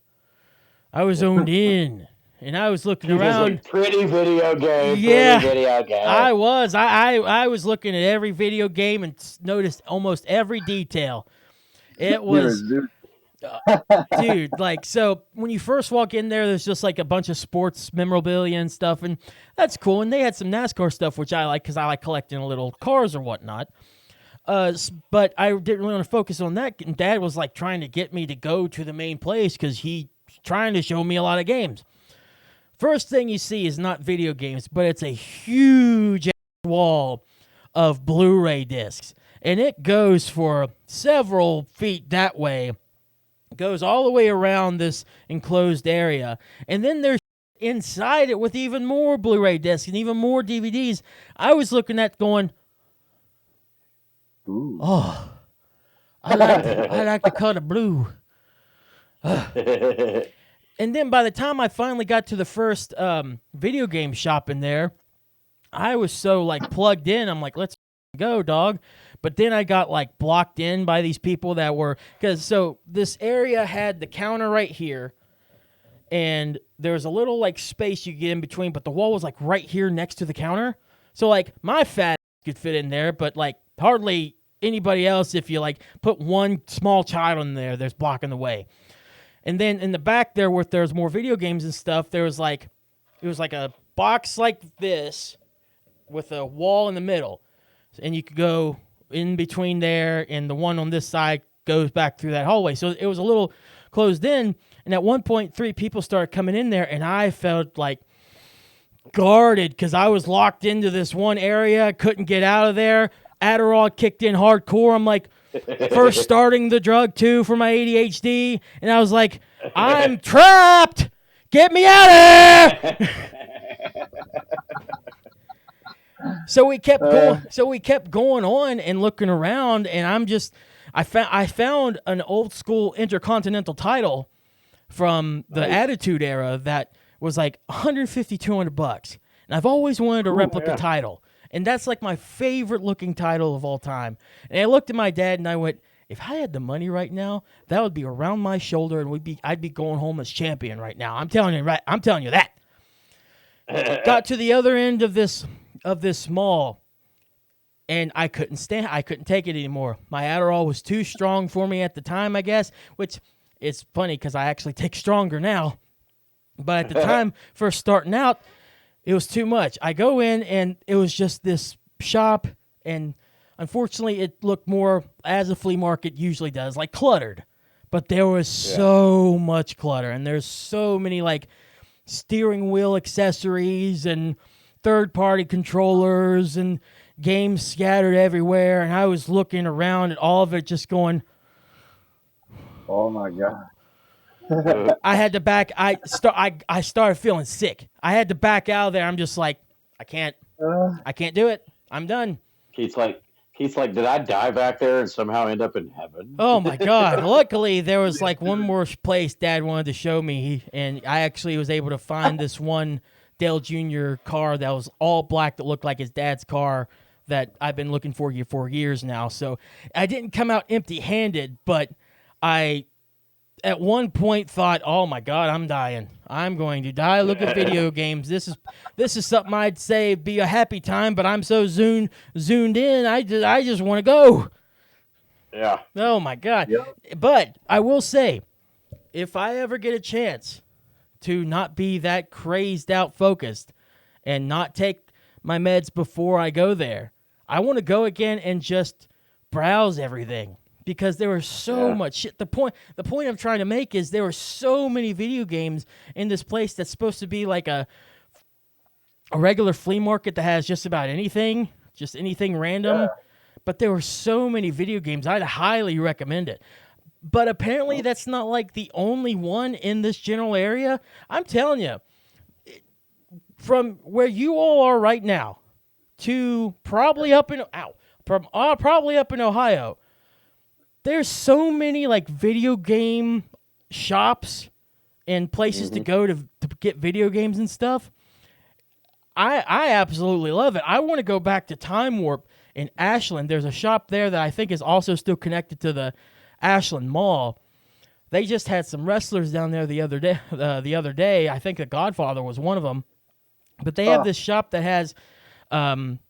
I was zoned in, and I was looking around. Like, pretty video game. Yeah, pretty video game. I was. I was looking at every video game and noticed almost every detail. It was, dude, like, so when you first walk in there, there's just like a bunch of sports memorabilia and stuff, and that's cool. And they had some NASCAR stuff, which I like because I like collecting little cars or whatnot. But I didn't really want to focus on that. And Dad was like trying to get me to go to the main place because he's trying to show me a lot of games. First thing you see is not video games, but it's a huge wall of Blu-ray discs. And it goes for several feet that way. It goes all the way around this enclosed area. And then there's inside it with even more Blu-ray discs and even more DVDs. I was looking at going, Ooh. oh, I like the color blue. And then by the time I finally got to the first video game shop in there, I was so like plugged in. I'm like, let's go, dog. But then I got like blocked in by these people that were, so this area had the counter right here, and there was a little like space you get in between, but the wall was like right here next to the counter. So like my fat could fit in there, but like hardly anybody else. If you like put one small child in there, there's blocking the way. And then in the back there, where there's more video games and stuff, there was like, it was like a box like this with a wall in the middle, and you could go in between there, and the one on this side goes back through that hallway. So it was a little closed in, and at one point, 3 people started coming in there, and I felt like guarded because I was locked into this one area, couldn't get out of there. Adderall kicked in hardcore. I'm like, first starting the drug too for my ADHD, and I was like, I'm trapped. Get me out of here. So we kept going. So we kept going on and looking around, and I found an old school Intercontinental title from the Attitude Era that was like $150, $200, and I've always wanted a replica title, and that's like my favorite looking title of all time. And I looked at my dad and I went, if I had the money right now, that would be around my shoulder, and I'd be going home as champion right now. I'm telling you that. Got to the other end of this mall, and I couldn't take it anymore. My Adderall was too strong for me at the time, I guess, which is funny because I actually take stronger now. But at the time, first starting out, it was too much. I go in, and it was just this shop, and unfortunately, it looked more as a flea market usually does, like cluttered. But there was so much clutter, and there's so many like steering wheel accessories and third-party controllers and games scattered everywhere. And I was looking around at all of it, just going, "Oh my god!" I had to back. I started feeling sick. I had to back out of there. I'm just like, I can't do it. I'm done. Keith's like, did I die back there and somehow end up in heaven? Oh my god! Luckily, there was like one more place Dad wanted to show me, and I actually was able to find this one Dale Jr. car that was all black that looked like his dad's car that I've been looking for years now. So I didn't come out empty-handed, but I at one point thought, "Oh my god, I'm dying. I'm going to die. Look at video games. This is something I'd say be a happy time, but I'm so zoomed in. I just want to go." Yeah. Oh my god. Yep. But I will say, if I ever get a chance to not be that crazed out focused and not take my meds before I go there, I want to go again and just browse everything. Because there was so much shit. The point I'm trying to make is there were so many video games in this place that's supposed to be like a regular flea market that has just about anything, just anything random. Yeah. But there were so many video games. I'd highly recommend it. But apparently that's not like the only one in this general area. I'm telling you, from where you all are right now to probably up in Ohio, there's so many like video game shops and places to go to get video games and stuff. I absolutely love it. I want to go back to Time Warp in Ashland. There's a shop there that I think is also still connected to the Ashland Mall. They just had some wrestlers down there the other day. I think the Godfather was one of them. But they have this shop that has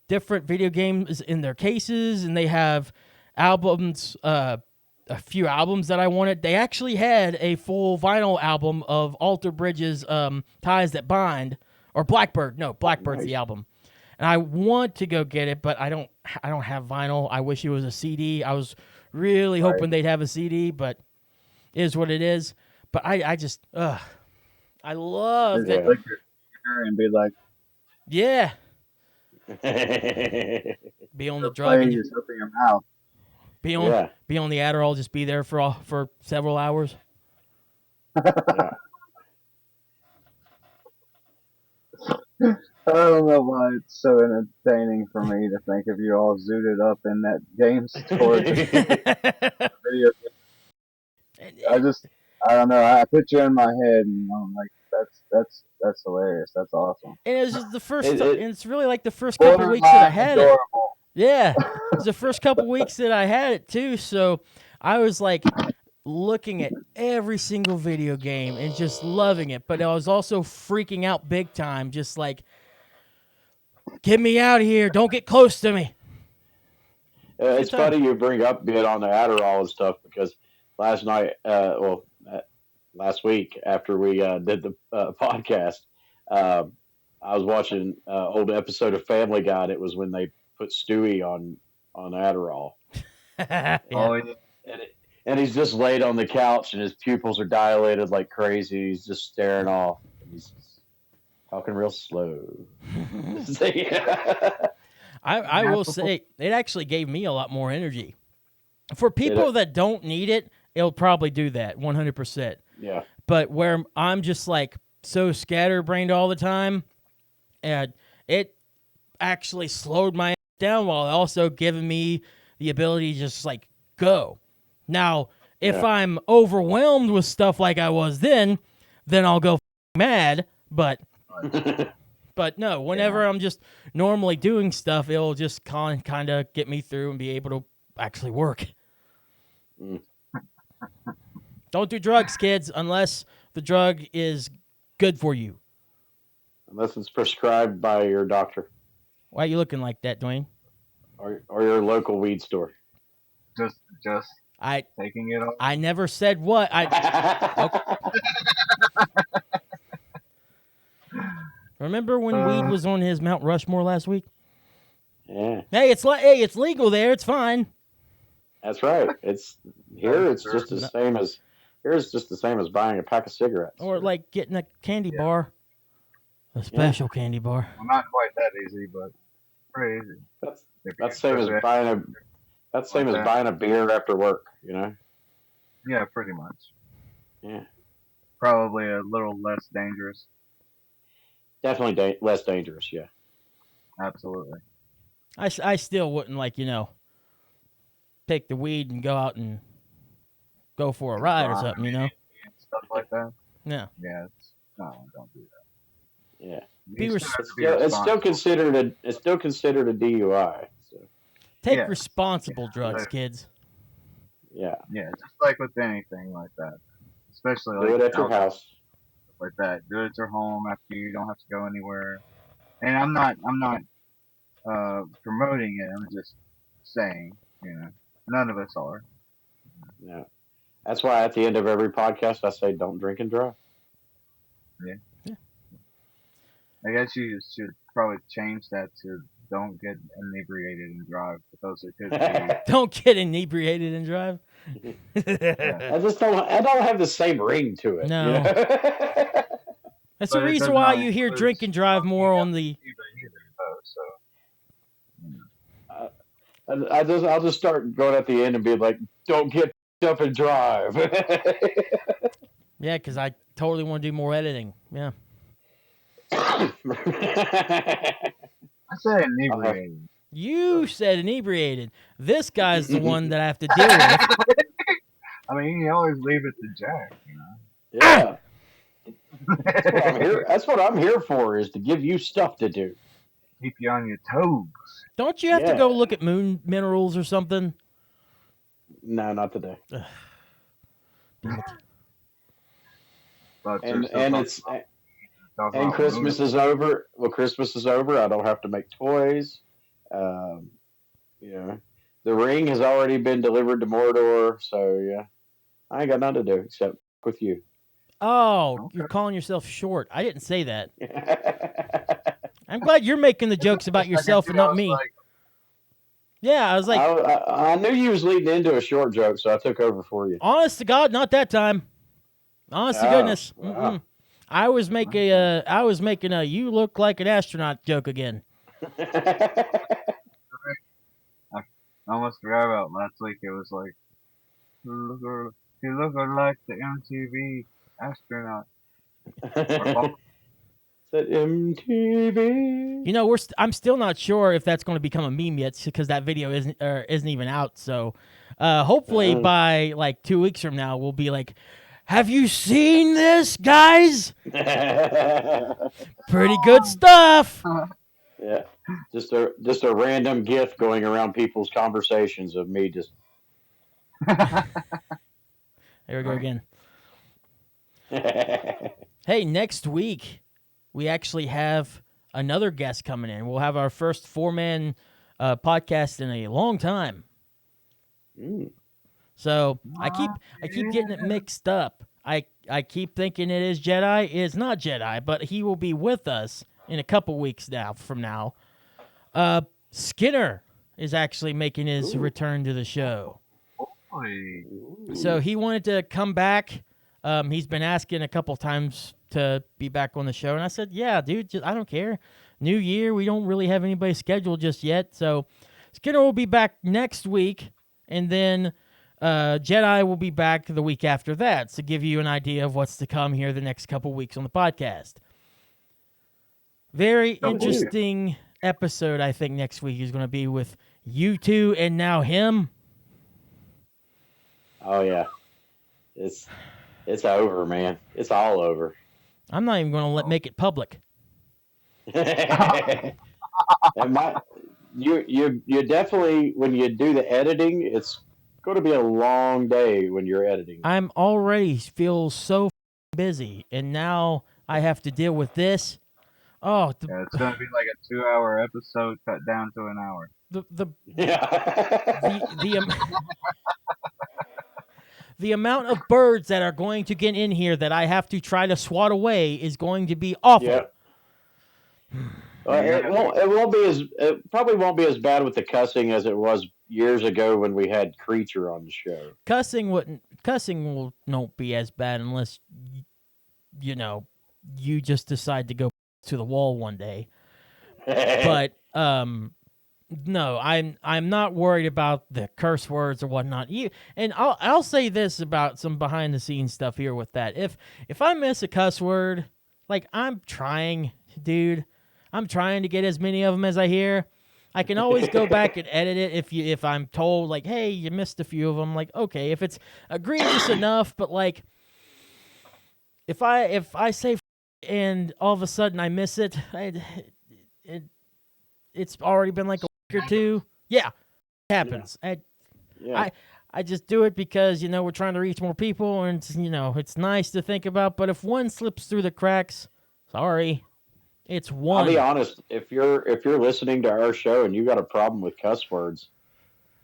different video games in their cases, and they have albums, a few albums that I wanted. They actually had a full vinyl album of Alter Bridge's Ties That Bind, or Blackbird. No, Blackbird's the album. And I want to go get it, but I don't have vinyl. I wish it was a CD. I was really hoping they'd have a CD, but it is what it is. But I just, I love it. Like and be like, yeah. Be on the drug. And just open your mouth. Be on the Adderall. Just be there for several hours. I don't know why it's so entertaining for me to think of you all zooted up in that game store. Video game. I don't know. I put you in my head, and I'm like, that's hilarious. That's awesome. And it was just the first. And it's really like the first couple weeks that I had it. Yeah, it was the first couple weeks that I had it too. So I was like looking at every single video game and just loving it. But I was also freaking out big time, just like, get me out of here! Don't get close to me. It's funny you bring up being on the Adderall and stuff, because last week after we did the podcast, I I was watching old episode of Family Guy. And it was when they put Stewie on Adderall, Yeah. Oh, yeah. and he's just laid on the couch, and his pupils are dilated like crazy. He's just staring off, and he's talking real slow. So, yeah. I will say it actually gave me a lot more energy. For people that don't need it, it'll probably do that 100%. Yeah. But where I'm just like so scatterbrained all the time, and it actually slowed my down while also giving me the ability to just like go. Now, if Yeah. I'm overwhelmed with stuff like I was then I'll go mad. But no, whenever I'm just normally doing stuff, it'll just kind of get me through and be able to actually work. Mm. Don't do drugs, kids, unless the drug is good for you. Unless it's prescribed by your doctor Why are you looking like that, Dwayne? or your local weed store. Just I taking it off. I never said what. Remember when weed was on his Mount Rushmore last week? Yeah, Hey, it's legal there. It's fine. that's right. It's here. It's just the same as here's just the same as buying a pack of cigarettes. Or like getting a candy bar, a special candy bar. Well, not quite that easy, but pretty easy. That's same as buying a beer after work. You know. Yeah, pretty much. Yeah. Probably a little less dangerous. Definitely less dangerous. Yeah. Absolutely. I still wouldn't take the weed and go out and go for a ride or something, Stuff like that. Yeah. Yeah. Don't do that. Yeah. It's still considered a DUI. So. Take Yeah. responsible drugs, kids. Yeah. Yeah, just like with anything like that, especially Do like it at your house. stuff like that. Do it at your home after you don't have to go anywhere. And I'm not promoting it. I'm just saying, none of us are. Yeah. That's why at the end of every podcast I say, "Don't drink and drive." I guess you should probably change that to don't get inebriated and drive because it could be. Don't get inebriated and drive. I don't have the same ring to it. No. You know? That's But the it reason does why not you hear include drink and drive more on the. either, though, so. I'll just start going at the end and be like, "Don't get up and drive." Yeah, because I totally want to do more editing. Yeah. I said inebriated. You said inebriated. This guy's the one that I have to deal with. I mean, you always leave it to Jack, Yeah. That's what I'm here for, is to give you stuff to do. Keep you on your toes. Don't you have to go look at moon minerals or something? No, not today. Damn it. But And Christmas is over. Well, Christmas is over. I don't have to make toys. The ring has already been delivered to Mordor, so yeah, I ain't got nothing to do except with you. Oh, Okay. You're calling yourself short. I didn't say that. I'm glad you're making the jokes about yourself and not me. Yeah, I was like, I knew you was leading into a short joke, so I took over for you. honest to God, not that time. Honest to goodness. Wow. I was making a you look like an astronaut joke again. I almost forgot about last week. It was like, you look like the MTV astronaut. Said MTV. I'm still not sure if that's going to become a meme yet because that video isn't even out. So, hopefully by like 2 weeks from now, we'll be like, have you seen this, guys? Pretty good stuff. Yeah, just a random GIF going around people's conversations of me just. There we go again. Hey, next week we actually have another guest coming in. We'll have our first 4-man podcast in a long time. So I keep getting it mixed up. I keep thinking it is Jedi. It's not Jedi, but he will be with us in a couple weeks from now. Skinner is actually making his return to the show. Boy. So he wanted to come back. He's been asking a couple times to be back on the show, and I said, "Yeah, dude, I don't care. New year, we don't really have anybody scheduled just yet." So Skinner will be back next week, and then Jedi will be back the week after that to give you an idea of what's to come here the next couple weeks on the podcast. Very interesting episode, I think, next week is going to be with you two and now him. Oh yeah, it's over, man. It's all over. I'm not even going to make it public. And you definitely, when you do the editing, it's going to be a long day when you're editing. I'm already feel so busy, and now I have to deal with this. Oh, Yeah, it's gonna be like a 2-hour episode cut down to an hour. The amount of birds that are going to get in here that I have to try to swat away is going to be awful. Yeah. It probably won't be as bad with the cussing as it was years ago when we had Creature on the show. Cussing will not be as bad unless you just decide to go to the wall one day. But no, I'm not worried about the curse words or whatnot. And I'll say this about some behind the scenes stuff here with that. If I miss a cuss word, like I'm trying, dude, I'm trying to get as many of them as I hear. I can always go back and edit it if I'm told like, hey, you missed a few of them. Like, okay, if it's egregious enough, but like if I say and all of a sudden I miss it, it's already been like a week or two. Yeah, it happens. Yeah. I just do it because we're trying to reach more people, and it's nice to think about. But if one slips through the cracks, sorry, it's one. I'll be honest. If you're listening to our show and you got a problem with cuss words,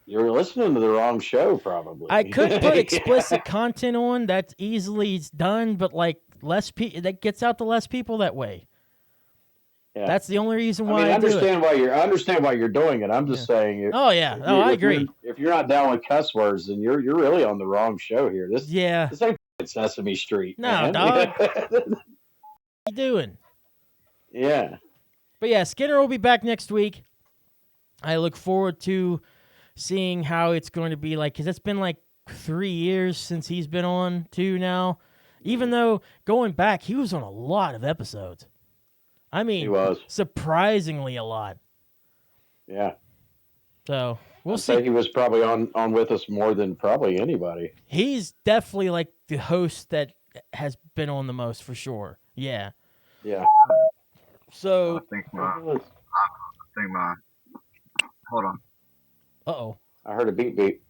you're listening to the wrong show, probably. I could put explicit content on. That's easily done, but like that gets out to less people that way. Yeah. That's the only reason why I understand why you're doing it. I'm just saying. I agree. If you're not down with cuss words, then you're really on the wrong show here. This ain't Sesame Street. No, man. dog. What are you doing? Yeah. But yeah, Skinner will be back next week. I look forward to seeing how it's going to be like, because it's been like 3 years since he's been on too now. Even though going back, he was on a lot of episodes. I mean, He was. surprisingly a lot. Yeah. So we'll I'd see. say he was probably on with us more than probably anybody. He's definitely like the host that has been on the most for sure. Yeah. Yeah. So. I think my. Hold on. Uh-oh. I heard a beep.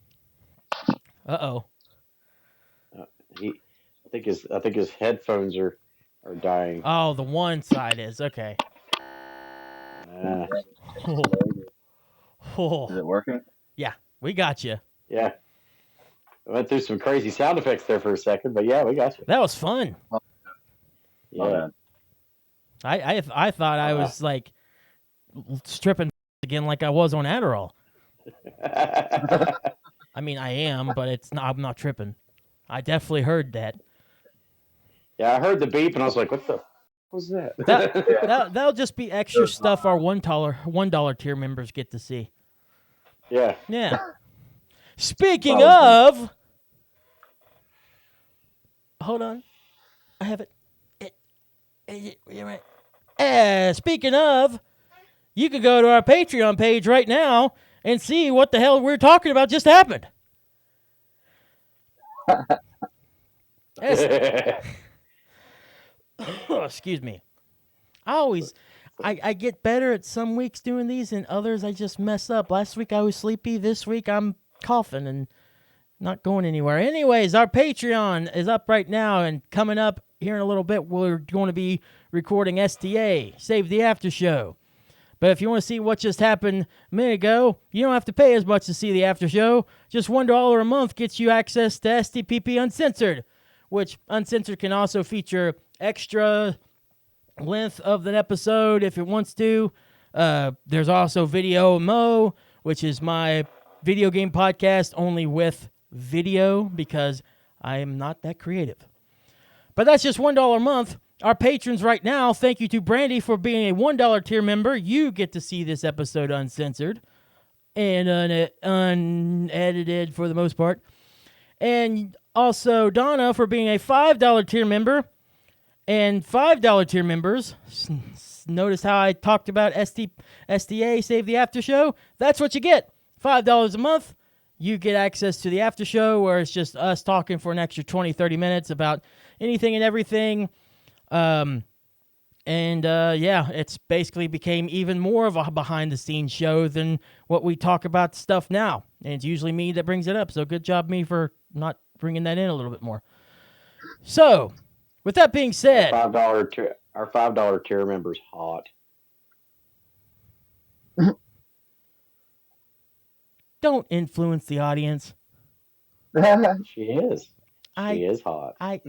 Uh-oh. I think his headphones are dying. Oh, the one side is. Okay. Is it working? Yeah, we got you. Yeah. I went through some crazy sound effects there for a second, but yeah, we got you. That was fun. Yeah. I thought I was like stripping again like I was on Adderall. I mean, I am, but I'm not tripping. I definitely heard that. Yeah, I heard the beep and I was like, what the f- was that? That'll just be extra stuff our $1 tier members get to see. Yeah. Yeah. Speaking of, hold on, I have it. Speaking of, you could go to our Patreon page right now and see what the hell we're talking about just happened. Excuse me. I get better at some weeks doing these, and others I just mess up. Last week I was sleepy. This week I'm coughing and not going anywhere. Anyways, our Patreon is up right now, and coming up here in a little bit, we're going to be recording STA, Save the After Show. But if you want to see what just happened a minute ago, you don't have to pay as much to see the after show. Just $1 a month gets you access to STPP Uncensored, which Uncensored can also feature extra length of an episode if it wants to. There's also Video Mo, which is my video game podcast only with video because I am not that creative. But that's just $1 a month. Our patrons right now, thank you to Brandy for being a $1 tier member. You get to see this episode uncensored and unedited for the most part. And also Donna for being a $5 tier member. And $5 tier members, notice how I talked about SDA, Save the After Show? That's what you get. $5 a month. You get access to the after show where it's just us talking for an extra 20, 30 minutes about anything and everything. It's basically became even more of a behind-the-scenes show than what we talk about stuff now. And it's usually me that brings it up, so good job me for not bringing that in a little bit more. So, with that being said... Our $5 tier member's hot. Don't influence the audience. She is. She is hot. I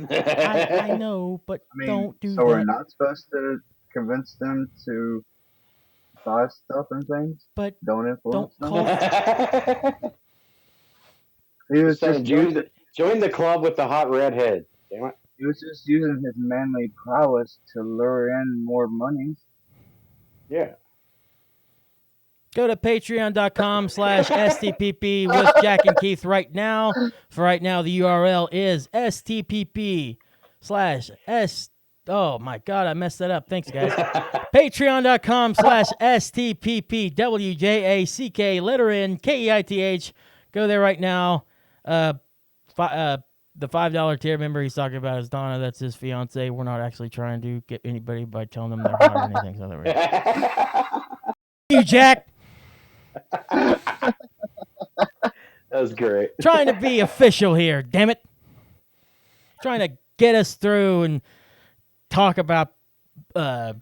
know, but don't do so that. we're not supposed to convince them to buy stuff and things? But don't influence them? He was saying, join the club with the hot redhead. Damn it. He was just using his manly prowess to lure in more money. Yeah. Go to patreon.com/STPP with Jack and Keith right now. For right now, the URL is STPP/S. Oh my God, I messed that up. Thanks, guys. Patreon.com/STPPWJACK, letter N, KEITH. Go there right now. The $5 tier member he's talking about is Donna. That's his fiance. We're not actually trying to get anybody by telling them they're hot or anything. So that you, Jack. That was great. Trying to be official here, damn it. Trying to get us through and talk about, damn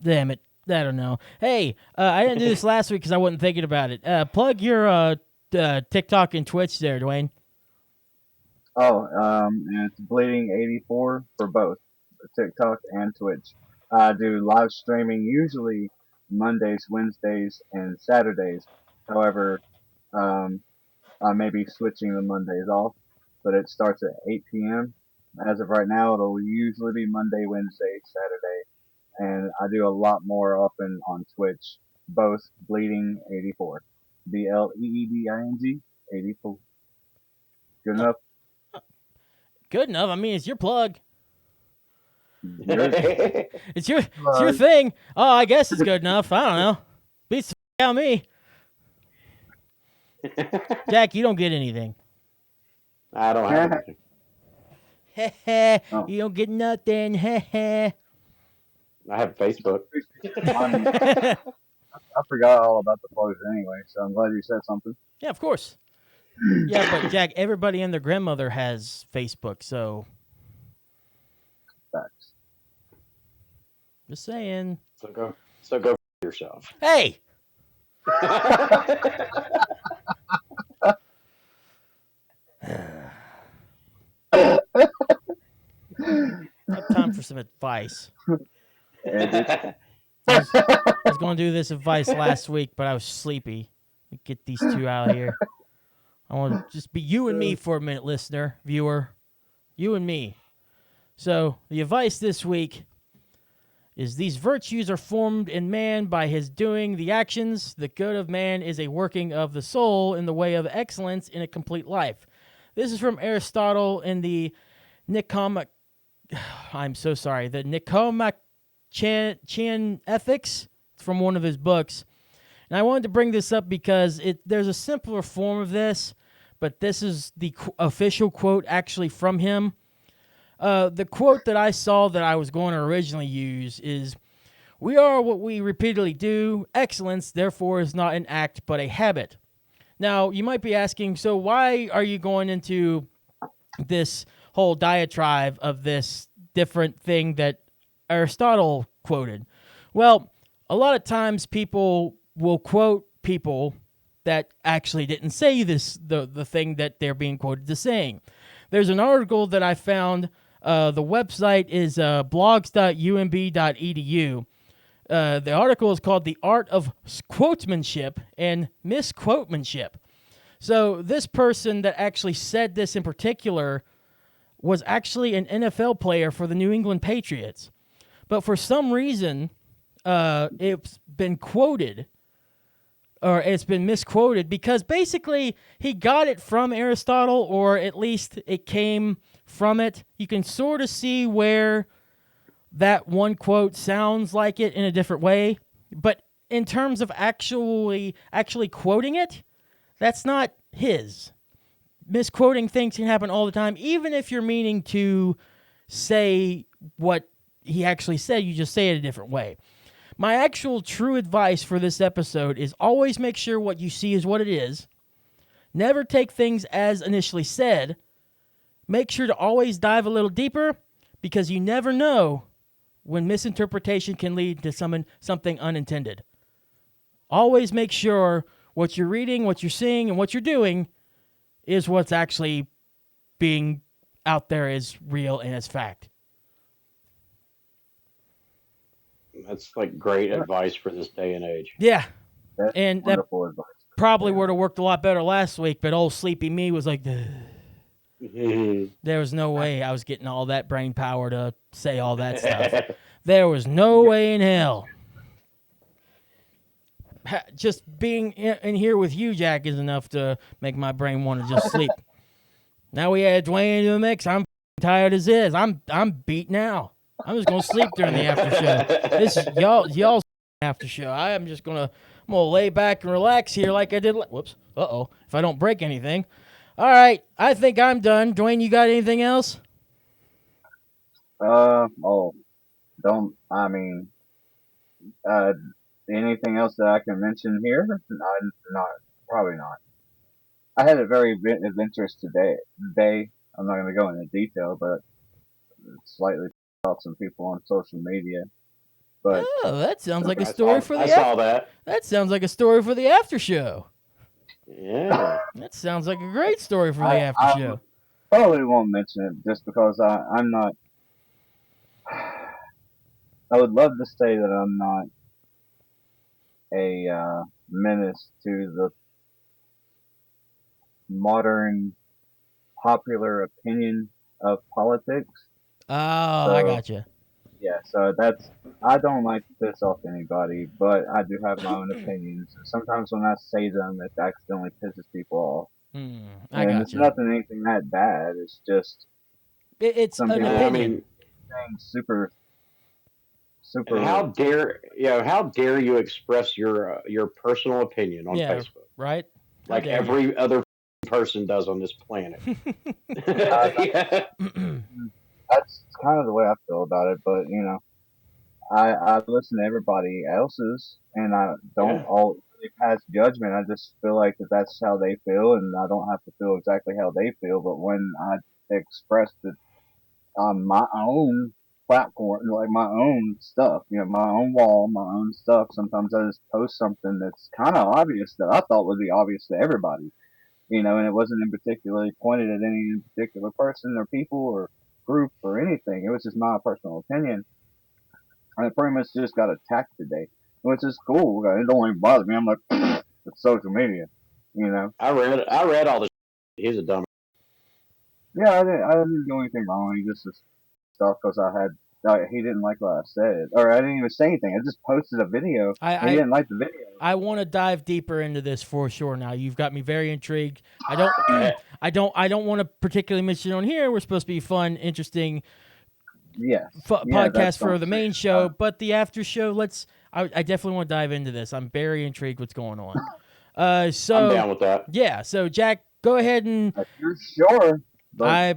it. I don't know. Hey, I didn't do this last week because I wasn't thinking about it. Plug your TikTok and Twitch there, Dwayne. And it's Bleeding84 for both TikTok and Twitch. I do live streaming usually Mondays, Wednesdays, and Saturdays. However, I may be switching the Mondays off, but it starts at 8 p.m. As of right now, it'll usually be Monday, Wednesday, Saturday, and I do a lot more often on Twitch, both Bleeding84. BLEEDING 84. Good enough? Good enough. I mean, it's your plug. Yours? It's your thing. Oh, I guess it's good enough. I don't know. Beats the out me. Jack, you don't get anything. I don't have anything. You don't get nothing. I have Facebook. I forgot all about the plugs anyway, so I'm glad you said something. Yeah, of course. Yeah, but Jack, everybody and their grandmother has Facebook, so Facts. just saying. So go for yourself. Hey. I have time for some advice. I was going to do this advice last week, but I was sleepy. Get these two out of here. I want to just be you and me for a minute, listener, viewer. You and me. So, the advice this week is these virtues are formed in man by his doing the actions. The good of man is a working of the soul in the way of excellence in a complete life. This is from Aristotle in the Nicomachean Ethics. It's from one of his books. And I wanted to bring this up because there's a simpler form of this, but this is the official quote actually from him. The quote that I saw that I was going to originally use is, "We are what we repeatedly do. Excellence, therefore, is not an act but a habit." Now, you might be asking, so why are you going into this whole diatribe of this different thing that Aristotle quoted? Well, a lot of times people will quote people that actually didn't say this, the thing that they're being quoted as saying. There's an article that I found The website is blogs.umb.edu. The article is called "The Art of Quotemanship and Misquotemanship." So this person that actually said this in particular was actually an NFL player for the New England Patriots. But for some reason, it's been quoted, or it's been misquoted, because basically he got it from Aristotle, or at least it came from it. You can sort of see where that one quote sounds like it in a different way. But in terms of actually quoting it, that's not his. Misquoting things can happen all the time, even if you're meaning to say what he actually said, you just say it a different way. My actual true advice for this episode is always make sure what you see is what it is. Never take things as initially said. Make sure to always dive a little deeper, because you never know when misinterpretation can lead to something unintended. Always make sure what you're reading, what you're seeing, and what you're doing is what's actually being out there as real and as fact. That's like great advice for this day and age. Yeah. That's And that wonderful advice. probably would have worked a lot better last week, but old sleepy me was like, there was no way I was getting all that brain power to say all that stuff. There was no way in hell. Just being in here with you, Jack, is enough to make my brain want to just sleep. Now we add Dwayne into the mix. I'm tired as is. I'm beat now. I'm just gonna sleep during the after show. This is y'all's after show. I'm gonna lay back and relax here like I did. Whoops. If I don't break anything. All right. I think I'm done. Dwayne, you got anything else? Anything else that I can mention here? Probably not. I had a very adventurous day. I'm not going to go into detail, but slightly about some people on social media. But that sounds like a story for the. I saw that. That sounds like a story for the after show. Yeah. That sounds like a great story for the after show. Probably won't mention it just because I'm not. I would love to say that I'm not a menace to the modern popular opinion of politics. Oh, I gotcha. Yeah, so I don't like to piss off anybody, but I do have my own opinions. Sometimes when I say them, it accidentally pisses people off. I and gotcha. It's anything that bad. It's just it's an opinion. I mean, super. And how dare you express your personal opinion on Facebook? Right. Like every other person does on this planet. That's kind of the way I feel about it, but I listen to everybody else's, and I don't all really pass judgment. I just feel like that's how they feel, and I don't have to feel exactly how they feel. But when I express it on my own platform, like my own stuff, my own wall, my own stuff, sometimes I just post something that's kind of obvious that I thought would be obvious to everybody, and it wasn't in particularly pointed at any particular person or people or group or anything. It was just my personal opinion. And it pretty much just got attacked today, which is cool. It don't even bother me. I'm like, it's social media, I read all the. He's a dumb. Yeah, I didn't do anything wrong. He just stuff because he didn't like what I said, or I didn't even say anything. I just posted a video. He didn't like the video. I want to dive deeper into this for sure. Now you've got me very intrigued. I don't want to particularly mention on here. We're supposed to be fun, interesting. Podcast for the main show, but the after show. I definitely want to dive into this. I'm very intrigued what's going on. So I'm down with that. Yeah. So Jack, go ahead and. You're sure. I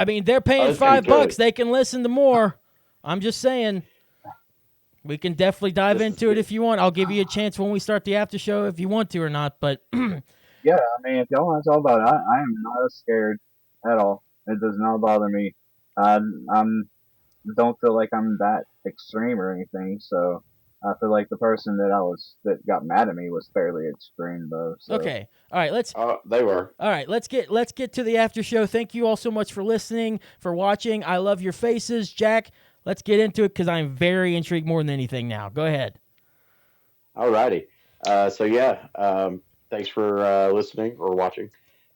mean, they're paying $5. They can listen to more. I'm just saying. We can definitely dive into it if you want. I'll give you a chance when we start the after show if you want to or not. But yeah, I mean, if y'all want to talk about it, I am not scared at all. It does not bother me. I'm don't feel like I'm that extreme or anything. So I feel like the person that got mad at me was fairly extreme though. So. Okay. All right. They were. All right, let's get to the after show. Thank you all so much for listening, for watching. I love your faces, Jack. Let's get into it because I'm very intrigued more than anything now. Go ahead. Alrighty. Thanks for listening or watching.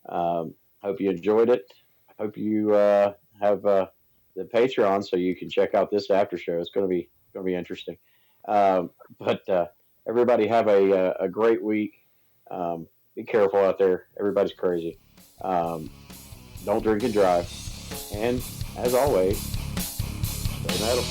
Hope you enjoyed it. Hope you have the Patreon so you can check out this after show. It's gonna be interesting. But everybody have a great week. Be careful out there. Everybody's crazy. Don't drink and drive. And as always, stay metal.